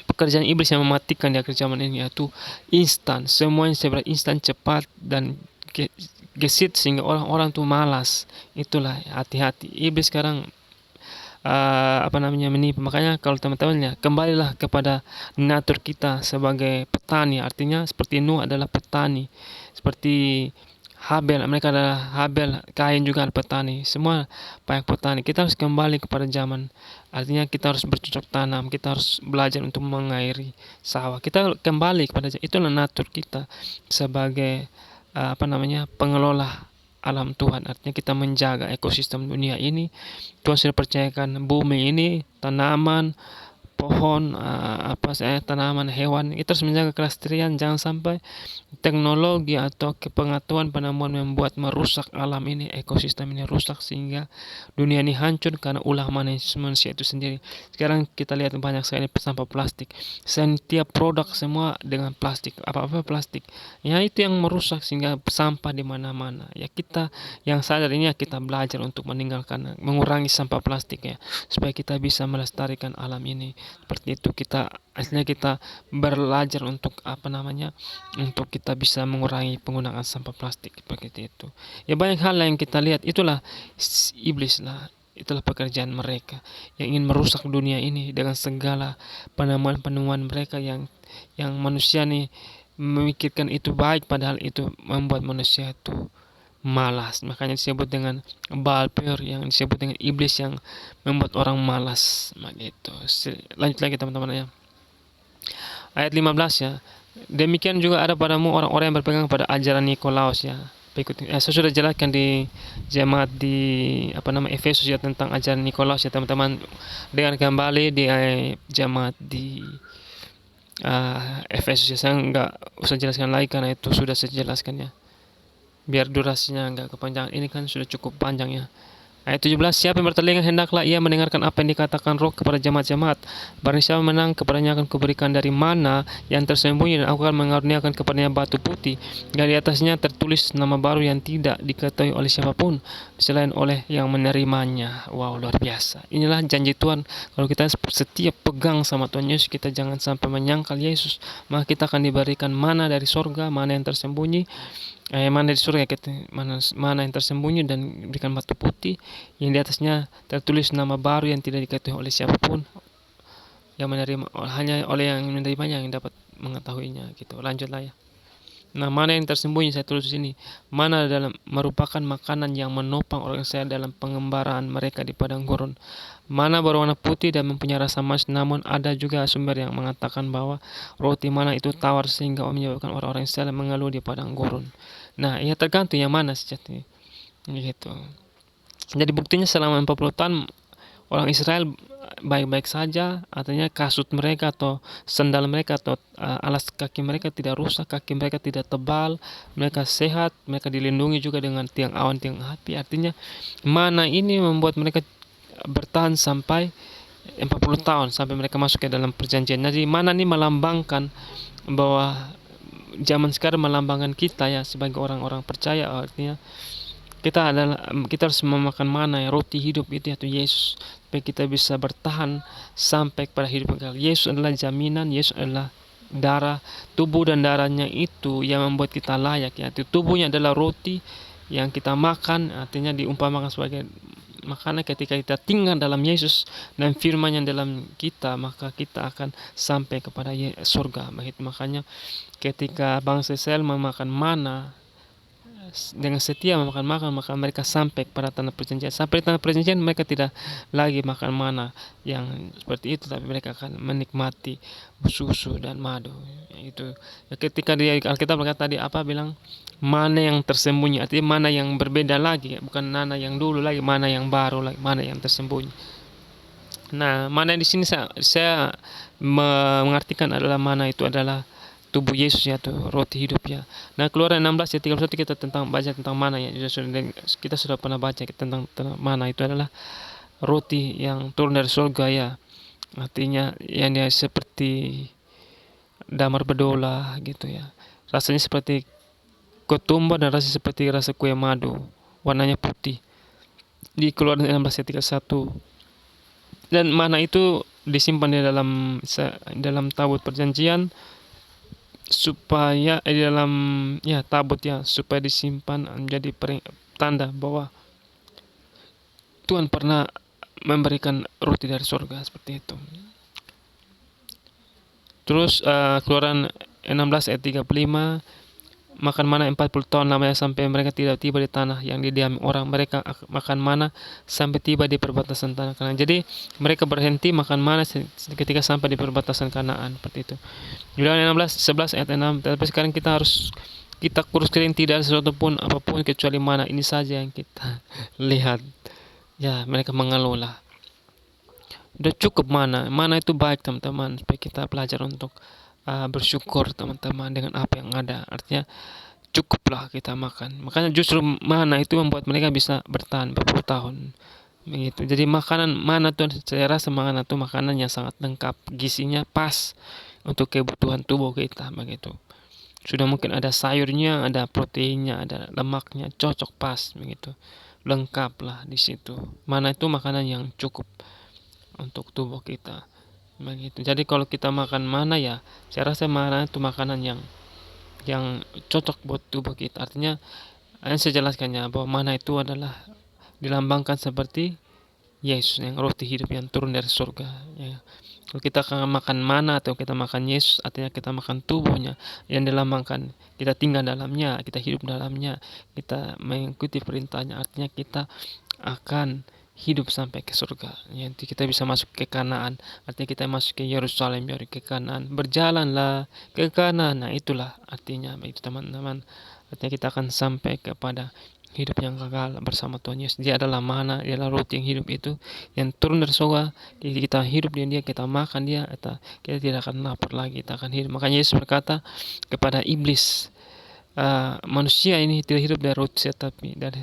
pekerjaan iblis yang mematikan di akhir zaman ini, yaitu instan, semuanya serba instan, cepat dan gesit sehingga orang-orang tuh malas. Itulah, hati-hati iblis sekarang menipu. Makanya kalau teman-teman ya, kembalilah kepada natur kita sebagai petani. Artinya seperti Nuh adalah petani, seperti mereka adalah Habel, Kain juga adalah petani, semua banyak petani. Kita harus kembali kepada zaman. Artinya kita harus bercocok tanam, kita harus belajar untuk mengairi sawah. Kita kembali kepada itulah natur kita sebagai pengelola alam Tuhan. Artinya kita menjaga ekosistem dunia ini. Tuhan sudah percayakan bumi ini, tanaman, pohon, tanaman, hewan. Kita harus menjaga kelestarian, jangan sampai teknologi atau kepengetahuan penemuan membuat merusak alam ini, ekosistem ini rusak sehingga dunia ini hancur karena ulah manusia itu sendiri. Sekarang kita lihat banyak sekali sampah plastik. Setiap produk semua dengan plastik, apa-apa plastik. Ya itu yang merusak sehingga sampah di mana-mana. Ya kita yang sadar ini ya kita belajar untuk mengurangi sampah plastik ya, supaya kita bisa melestarikan alam ini. Seperti itu kita belajar untuk untuk kita bisa mengurangi penggunaan sampah plastik seperti itu. Ya banyak hal yang kita lihat, itulah iblis lah, itulah pekerjaan mereka yang ingin merusak dunia ini dengan segala penemuan-penemuan mereka yang manusia nih memikirkan itu baik, padahal itu membuat manusia itu malas. Makanya disebut dengan Baal Peor, yang disebut dengan iblis yang membuat orang malas begitu. Lanjut lagi teman-teman ya. Ayat 15 ya. Demikian juga ada padamu orang-orang yang berpegang pada ajaran Nikolaus ya. Saya sudah jelaskan di jemaat di Efesus ya tentang ajaran Nikolaus ya teman-teman. Dengan kembali di jemaat di Efesus ya, saya nggak usah jelaskan lagi karena itu sudah saya jelaskan ya. Biar durasinya nggak kepanjangan, ini kan sudah cukup panjang ya. Ayat 17, siapa yang bertelinga hendaklah ia mendengarkan apa yang dikatakan Roh kepada jemaat-jemaat. Barang siapa menang, kepadanya akan kuberikan dari mana yang tersembunyi, dan aku akan mengaruniakan kepadanya batu putih yang di atasnya tertulis nama baru yang tidak diketahui oleh siapapun selain oleh yang menerimanya. Wow, luar biasa. Inilah janji Tuhan. Kalau kita setiap pegang sama Tuhan Yesus, kita jangan sampai menyangkal Yesus, maka kita akan diberikan mana dari sorga, mana yang tersembunyi, mana di surga mana yang tersembunyi, dan diberikan batu putih yang di atasnya tertulis nama baru yang tidak diketahui oleh siapapun, yang menerima hanya oleh yang menerimanya yang dapat mengetahuinya gitu. Lanjutlah ya. Nah, mana yang tersembunyi saya tulis di sini. Mana merupakan makanan yang menopang orang Israel dalam pengembaraan mereka di padang gurun. Mana berwarna putih dan mempunyai rasa manis, namun ada juga sumber yang mengatakan bahwa roti mana itu tawar sehingga menyebabkan orang-orang Israel mengeluh di padang gurun. Nah, ya tergantung yang mana sejati. Gitu. Jadi buktinya selama 40 tahun orang Israel baik-baik saja, artinya kasut mereka atau sandal mereka atau alas kaki mereka tidak rusak, kaki mereka tidak tebal, mereka sehat, mereka dilindungi juga dengan tiang awan, tiang api. Artinya mana ini membuat mereka bertahan sampai 40 tahun sampai mereka masuk ke dalam perjanjian. Jadi mana ini melambangkan bahwa zaman sekarang melambangkan kita ya sebagai orang-orang percaya, artinya kita harus memakan mana ya, roti hidup itu yaitu Yesus, supaya kita bisa bertahan sampai kepada hidup kekal. Yesus adalah jaminan, Yesus adalah darah, tubuh dan darahnya itu yang membuat kita layak ya. Tubuhnya adalah roti yang kita makan, artinya diumpamakan sebagai makanan. Ketika kita tinggal dalam Yesus dan firman-Nya dalam kita, maka kita akan sampai kepada surga. Makanya ketika bangsa Israel memakan mana dengan setia maka mereka sampai kepada tanah perjanjian. Sampai di tanah perjanjian mereka tidak lagi makan mana yang seperti itu, tapi mereka akan menikmati susu dan madu. Itu ketika dia Alkitab berkata tadi apa bilang mana yang tersembunyi, artinya mana yang berbeda lagi, bukan mana yang dulu lagi, mana yang baru lagi, mana yang tersembunyi. Nah, mana di sini saya mengartikan adalah mana itu adalah tubuh Yesus ya, tuh roti hidup ya. Nah, Keluaran 16 ayat 31 kita baca tentang mana ya. Kita sudah pernah baca tentang mana itu adalah roti yang turun dari surga ya. Artinya yang dia seperti damar bedola gitu ya. Rasanya seperti ketumbar dan rasanya seperti rasa kue madu. Warnanya putih. Di Keluaran 16 ayat 31. Dan mana itu disimpan di dalam tabut perjanjian supaya di dalam ya tabut ya, supaya disimpan menjadi tanda bahwa Tuhan pernah memberikan roti dari surga seperti itu. Terus Keluaran 16 ayat 35, makan mana 40 tahun lamanya sampai mereka tidak tiba di tanah yang didiami orang. Mereka makan mana sampai tiba di perbatasan tanah Kanaan. Jadi mereka berhenti makan mana ketika sampai di perbatasan Kanaan seperti itu. Keluaran 11 ayat 6. Tapi sekarang kita kurus kering, tidak ada sesuatu pun apapun kecuali mana ini saja yang kita lihat. Ya, mereka mengelola. Udah cukup mana itu baik teman-teman, supaya kita belajar untuk bersyukur teman-teman dengan apa yang ada. Artinya cukuplah kita makan. Makanya justru mana itu membuat mereka bisa bertahan 40 tahun begitu. Jadi mana tuh saya rasa makanan yang sangat lengkap, gizinya pas untuk kebutuhan tubuh kita begitu. Sudah mungkin ada sayurnya, ada proteinnya, ada lemaknya, cocok pas begitu. Lengkap lah di situ. Mana itu makanan yang cukup untuk tubuh kita begitu. Jadi kalau kita makan mana ya, saya rasa mana itu makanan yang cocok buat tubuh kita. Artinya saya jelaskannya bahwa mana itu adalah dilambangkan seperti Yesus yang roti hidup yang turun dari surga ya. Kalau kita makan mana atau kita makan Yesus, artinya kita makan tubuhnya yang dilambangkan, kita tinggal dalamnya, kita hidup dalamnya, kita mengikuti perintahnya, artinya kita akan hidup sampai ke surga. Nanti kita bisa masuk ke Kanaan, artinya kita masuk ke Yerusalem, ke Kanaan, berjalanlah ke Kanaan. Nah, itulah artinya itu teman-teman. Artinya kita akan sampai kepada hidup yang kekal bersama Tuhan Yesus. Dia adalah mana, dia adalah roti yang hidup itu yang turun dari surga. Kita hidup di dia, kita makan dia, kita tidak akan lapar lagi, kita akan hidup. Makanya Yesus berkata kepada iblis, manusia ini tidak hidup dari roti saja, tapi dari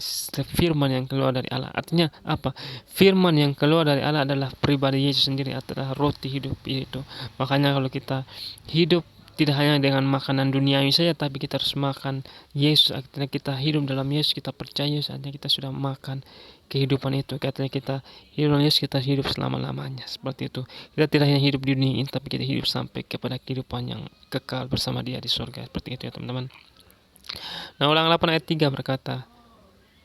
firman yang keluar dari Allah. Artinya apa? Firman yang keluar dari Allah adalah pribadi Yesus sendiri, adalah roti hidup itu. Makanya kalau kita hidup tidak hanya dengan makanan duniawi saja, tapi kita harus makan Yesus. Artinya kita hidup dalam Yesus, kita percaya Yesus, artinya kita sudah makan kehidupan itu. Artinya kita hidup dalam Yesus, kita hidup selama-lamanya. Seperti itu. Kita tidak hanya hidup di dunia ini, tapi kita hidup sampai kepada kehidupan yang kekal bersama Dia di surga. Seperti itu ya teman-teman. Nah, Ulangan 8 ayat 3 berkata,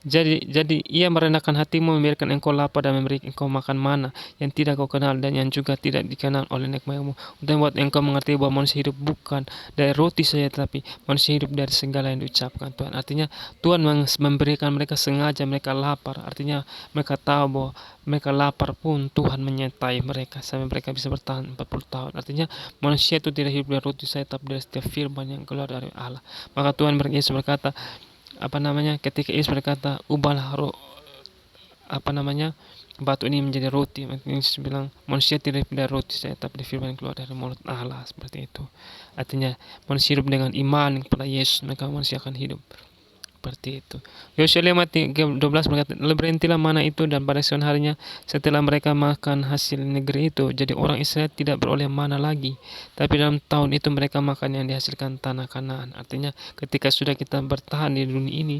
Jadi ia merendahkan hatimu, membiarkan engkau lapar dan memberi engkau makan mana yang tidak kau kenal dan yang juga tidak dikenal oleh nenek moyangmu, untuk membuat engkau mengerti bahwa manusia hidup bukan dari roti saja, tapi manusia hidup dari segala yang diucapkan Tuhan. Artinya Tuhan memberikan mereka sengaja, mereka lapar. Artinya mereka tahu bahwa mereka lapar pun Tuhan menyertai mereka sampai mereka bisa bertahan 40 tahun. Artinya manusia itu tidak hidup dari roti saja, tapi dari setiap firman yang keluar dari Allah. Maka Tuhan Yesus berkata, ketika Yesus berkata ubahlah batu ini menjadi roti. Yesus bilang manusia tidak hidup dari roti saja, tapi dari firman yang keluar dari mulut Allah. Seperti itu. Artinya manusia hidup dengan iman kepada Yesus, maka manusia akan hidup seperti itu. Yosua 5:12 berkata, lalu berhentilah mana itu, dan pada esok harinya setelah mereka makan hasil negeri itu, jadi orang Israel tidak beroleh mana lagi, tapi dalam tahun itu mereka makan yang dihasilkan tanah Kanaan. Artinya ketika sudah kita bertahan di dunia ini,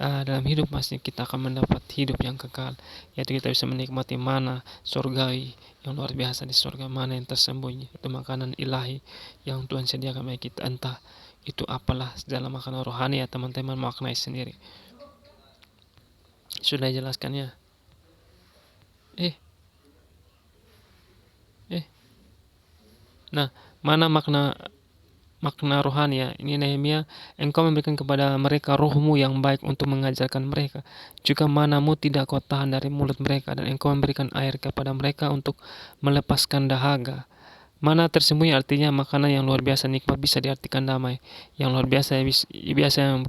dalam hidup masih kita akan mendapat hidup yang kekal, yaitu kita bisa menikmati mana surgawi yang luar biasa di surga, mana yang tersembunyi, itu makanan ilahi yang Tuhan sediakan bagi kita. Entah itu apalah dalam makanan rohani ya teman-teman, maknai sendiri. Sudah jelaskannya. Nah, mana makna rohani ya. Ini Nehemia, engkau memberikan kepada mereka rohmu yang baik untuk mengajarkan mereka. Juga manamu tidak kau tahan dari mulut mereka, dan engkau memberikan air kepada mereka untuk melepaskan dahaga. Mana tersembunyi artinya makanan yang luar biasa nikmat, bisa diartikan damai. Yang luar biasa biasa yang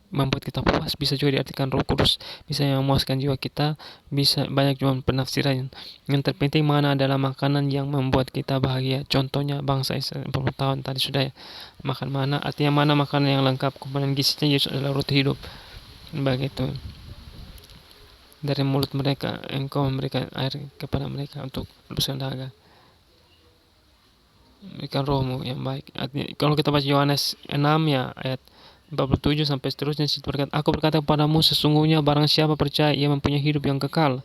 membuat kita puas, bisa juga diartikan Roh Kudus, bisa yang memuaskan jiwa kita, bisa banyak juga penafsiran. Yang terpenting mana adalah makanan yang membuat kita bahagia. Contohnya bangsa Israel 40 tahun tadi sudah ya, makan mana, artinya mana makanan yang lengkap, kemudian gizinya Yesus adalah roti hidup. Begitu. Dari mulut mereka engkau memberikan air kepada mereka untuk lepaskan dahaga. Berikan rohmu yang baik. Artinya, kalau kita baca Yohanes 6 ya ayat 47 sampai seterusnya, situ berkata, aku berkata kepadamu, sesungguhnya barang siapa percaya ia mempunyai hidup yang kekal.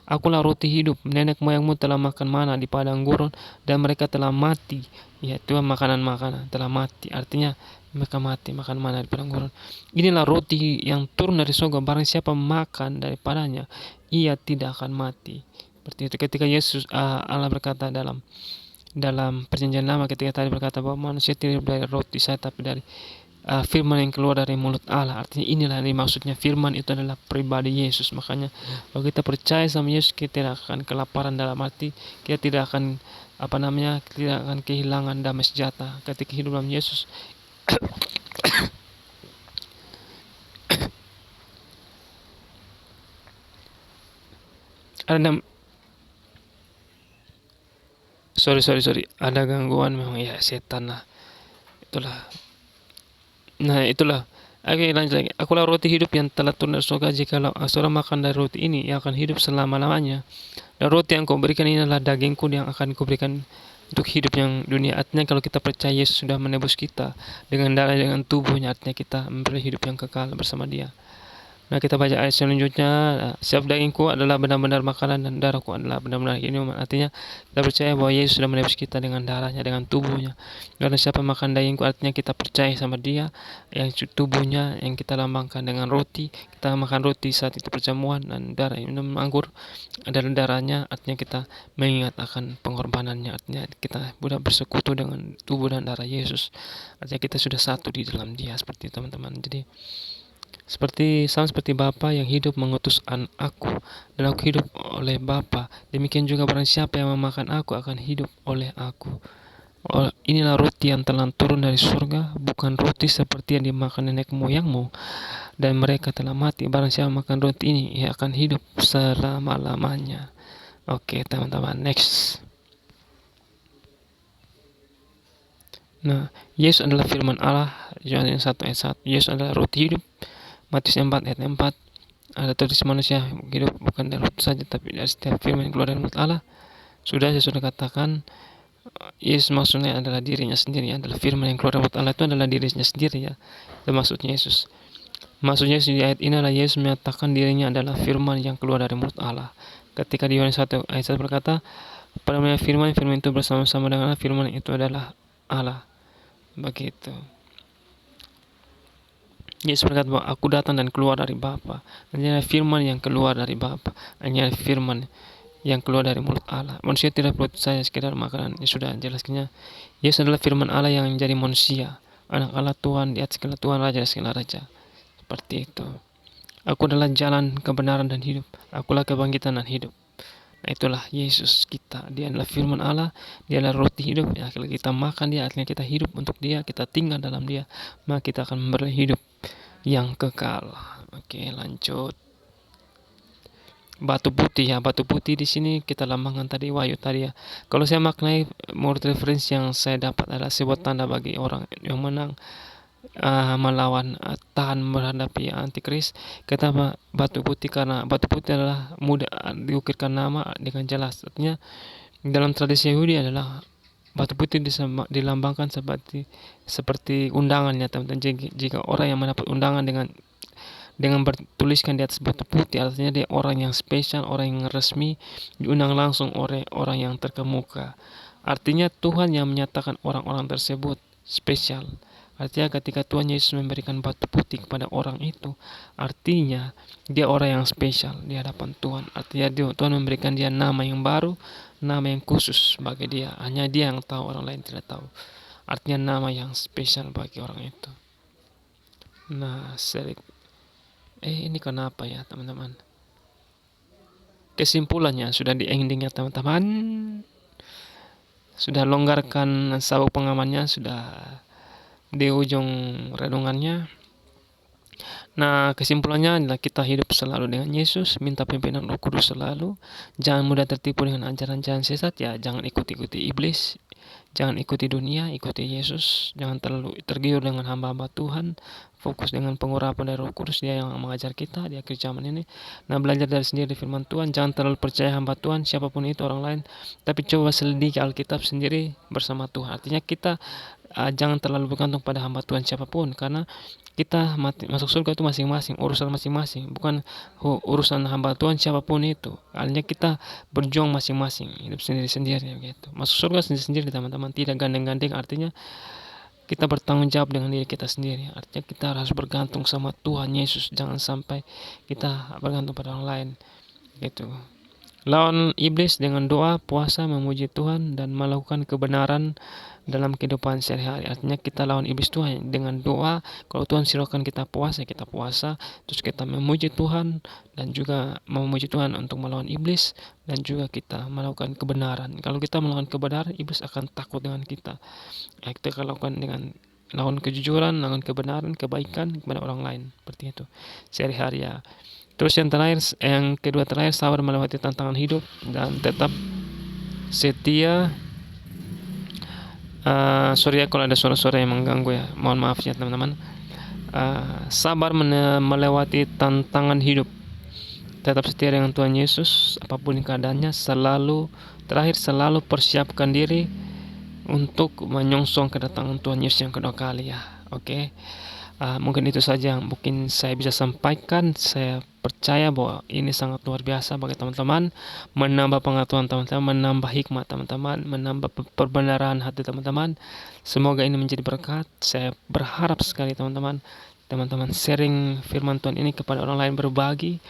Akulah roti hidup. Nenek moyangmu telah makan mana di padang gurun, dan mereka telah mati. Ya, itu makanan telah mati. Artinya mereka mati makan mana di padang gurun. Inilah roti yang turun dari surga. Barang siapa makan daripadanya, ia tidak akan mati. Seperti itu ketika Yesus Allah berkata dalam perjanjian lama, ketika tadi berkata bahwa manusia tidak dari roti saja, tapi dari firman yang keluar dari mulut Allah. Artinya inilah yang maksudnya firman itu adalah pribadi Yesus. Makanya kalau kita percaya sama Yesus, kita tidak akan kelaparan, dalam arti kita tidak akan tidak akan kehilangan damai sejahtera ketika hidup dalam Yesus. Ada sorry ada gangguan memang ya, setan lah itulah. Nah itulah. Oke, lanjut lagi. Akulah roti hidup yang telah turun dari surga. Jikalau seorang makan dari roti ini, ia akan hidup selama-lamanya. Dan roti yang kau berikan ini adalah dagingku yang akan kuberikan untuk hidup yang dunia. Artinya kalau kita percaya Yesus sudah menebus kita dengan darah, dengan tubuhnya, artinya kita memberi hidup yang kekal bersama Dia. Nah, kita baca ayat selanjutnya. Setiap dagingku adalah benar-benar makanan, dan darahku adalah benar-benar minuman. Artinya kita percaya bahwa Yesus sudah menebus kita dengan darahnya, dengan tubuhnya. Karena siapa makan dagingku, artinya kita percaya sama Dia, yang tubuhnya yang kita lambangkan dengan roti. Kita makan roti saat itu perjamuan, dan darah minum anggur adalah darahnya, artinya kita mengingat akan pengorbanannya. Artinya kita sudah bersekutu dengan tubuh dan darah Yesus. Artinya kita sudah satu di dalam Dia, seperti itu teman-teman. Jadi sama seperti Bapa yang hidup mengutus aku, dan aku hidup oleh Bapa, demikian juga barang siapa yang memakan aku akan hidup oleh aku. Inilah roti yang telah turun dari surga, bukan roti seperti yang dimakan nenek moyangmu, dan mereka telah mati. Barang siapa makan roti ini, ia akan hidup selama-lamanya. Oke teman-teman, next. Nah, Yesus adalah firman Allah. Yohanes 1 ayat 1. Yesus adalah roti hidup. Matius 4 ayat 4, ada tulis manusia hidup bukan dari roti saja, tapi dari setiap firman yang keluar dari mulut Allah. Saya sudah katakan, Yesus maksudnya adalah dirinya sendiri, adalah firman yang keluar dari mulut Allah itu adalah dirinya sendiri ya. Itu maksudnya Yesus. Maksudnya di ayat ini adalah Yesus menyatakan dirinya adalah firman yang keluar dari mulut Allah. Ketika di Yohanes 1 ayat 1 berkata, pada firman itu bersama-sama dengan Allah, firman itu adalah Allah. Begitu. Yesus berkata bahwa aku datang dan keluar dari Bapa. Hanya firman yang keluar dari Bapa. Hanya firman yang keluar dari mulut Allah. Manusia tidak perlu saya sekedar makanan. Ya sudah jelaskannya. Yesus adalah firman Allah yang menjadi manusia. Anak Allah Tuhan, di atas segala Tuhan, Raja di segala Raja. Seperti itu. Aku adalah jalan, kebenaran, dan hidup. Akulah kebangkitan dan hidup. Nah, itulah Yesus kita. Dia adalah firman Allah. Dia adalah roti hidup. Ya, kalau kita makan Dia, akhirnya kita hidup untuk Dia, kita tinggal dalam Dia, maka kita akan memberi hidup yang kekal. Oke, lanjut. Batu putih ya, batu putih di sini kita lambangkan tadi Wahyu tadi ya. Kalau saya maknai menurut referensi yang saya dapat adalah sebuah tanda bagi orang yang menang melawan tahan menghadapi antikris. Kata batu putih karena batu putih adalah mudah diukirkan nama dengan jelas. Artinya dalam tradisi Yahudi adalah batu putih dilambangkan seperti undangannya teman-teman. Jika orang yang mendapat undangan dengan bertuliskan di atas batu putih, artinya dia orang yang spesial, orang yang resmi, diundang langsung oleh orang yang terkemuka. Artinya Tuhan yang menyatakan orang-orang tersebut spesial. Artinya ketika Tuhan Yesus memberikan batu putih kepada orang itu, artinya dia orang yang spesial di hadapan Tuhan. Artinya Tuhan memberikan dia nama yang baru, nama yang khusus bagi dia. Hanya dia yang tahu, orang lain tidak tahu. artinya nama yang spesial bagi orang itu. Nah, ini kenapa ya teman-teman? Kesimpulannya sudah di ending ya teman-teman. Sudah longgarkan sabuk pengamannya, sudah di ujung renungannya. Nah, kesimpulannya adalah kita hidup selalu dengan Yesus, minta pimpinan Roh Kudus selalu, jangan mudah tertipu dengan ajaran-ajaran sesat ya, jangan ikuti iblis, jangan ikuti dunia, ikuti Yesus, jangan terlalu tergiur dengan hamba-hamba Tuhan, fokus dengan pengurapan dari Roh Kudus, dia yang mengajar kita di akhir zaman ini. Nah, belajar dari sendiri firman Tuhan, jangan terlalu percaya hamba Tuhan, siapapun itu orang lain, tapi coba selidiki Alkitab sendiri bersama Tuhan. Artinya kita jangan terlalu bergantung pada hamba Tuhan siapapun, karena kita masuk surga itu masing-masing, urusan masing-masing, bukan urusan hamba Tuhan siapapun itu. Artinya kita berjuang masing-masing, hidup sendiri-sendiri gitu. Masuk surga sendiri-sendiri teman-teman, tidak gandeng-gandeng. Artinya kita bertanggung jawab dengan diri kita sendiri. Artinya kita harus bergantung sama Tuhan Yesus, jangan sampai kita bergantung pada orang lain gitu. Lawan iblis dengan doa, puasa, memuji Tuhan, dan melakukan kebenaran dalam kehidupan sehari-hari. Artinya kita lawan iblis Tuhan dengan doa. Kalau Tuhan silakan kita puasa, terus kita memuji Tuhan dan juga memuji Tuhan untuk melawan iblis, dan juga kita melakukan kebenaran. Kalau kita melakukan kebenaran, iblis akan takut dengan kita. Kita lakukan dengan lawan kejujuran, lawan kebenaran, kebaikan kepada orang lain, seperti itu sehari-hari ya. Terus yang kedua terakhir, sabar melewati tantangan hidup dan tetap setia. Sorry ya kalau ada suara-suara yang mengganggu ya, mohon maaf ya teman-teman. Sabar melewati tantangan hidup, tetap setia dengan Tuhan Yesus apapun keadaannya. Selalu persiapkan diri untuk menyongsong kedatangan Tuhan Yesus yang kedua kali ya. Oke. Mungkin itu saja yang mungkin saya bisa sampaikan. Saya percaya bahwa ini sangat luar biasa bagi teman-teman, menambah pengetahuan teman-teman, menambah hikmat teman-teman, menambah perbenaran hati teman-teman. Semoga ini menjadi berkat. Saya berharap sekali teman-teman sharing firman Tuhan ini kepada orang lain, berbagi,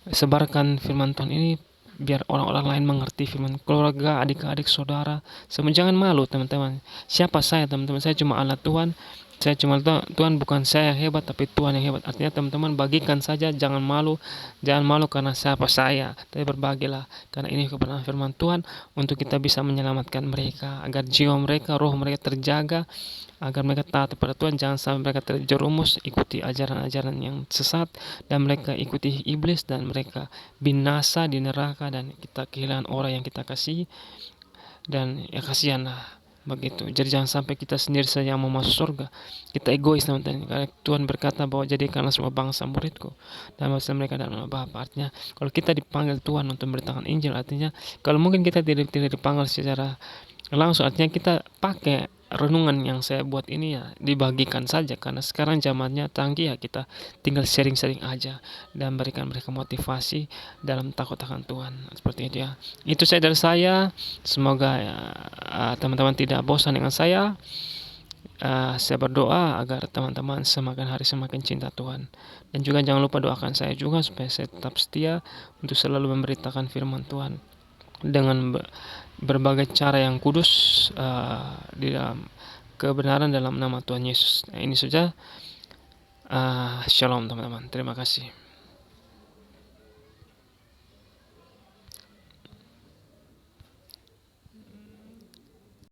sebarkan firman Tuhan ini biar orang-orang lain mengerti firman. Keluarga, adik-adik, saudara, jangan malu teman-teman. Siapa saya teman-teman? Saya cuma alat Tuhan. Saya cuma Tuhan, bukan saya yang hebat, tapi Tuhan yang hebat. Artinya teman-teman bagikan saja, jangan malu karena siapa saya, tapi berbagilah karena ini kebenaran firman Tuhan untuk kita bisa menyelamatkan mereka, agar jiwa mereka, roh mereka terjaga, agar mereka taat kepada Tuhan. Jangan sampai mereka terjerumus ikuti ajaran-ajaran yang sesat, dan mereka ikuti iblis, dan mereka binasa di neraka, dan kita kehilangan orang yang kita kasih, dan ya kasihanlah begitu. Jadi jangan sampai kita sendiri saja yang mau masuk surga. Kita egois teman-teman. Karena Tuhan berkata bahwa jadikanlah semua bangsa muridku dan bahasa mereka dalam nama Bapa. Artinya kalau kita dipanggil Tuhan untuk memberitakan Injil, artinya kalau mungkin kita tidak dipanggil secara langsung, artinya kita pakai renungan yang saya buat ini ya, dibagikan saja, karena sekarang zamannya canggih ya, kita tinggal sharing-sharing aja dan berikan mereka motivasi dalam takut akan Tuhan, seperti itu ya. Itu saya dari saya. Semoga ya, teman-teman tidak bosan dengan saya. Saya berdoa agar teman-teman semakin hari semakin cinta Tuhan, dan juga jangan lupa doakan saya juga supaya saya tetap setia untuk selalu memberitakan firman Tuhan dengan berbagai cara yang kudus, di dalam kebenaran dalam nama Tuhan Yesus. Ini saja. Shalom teman-teman. Terima kasih.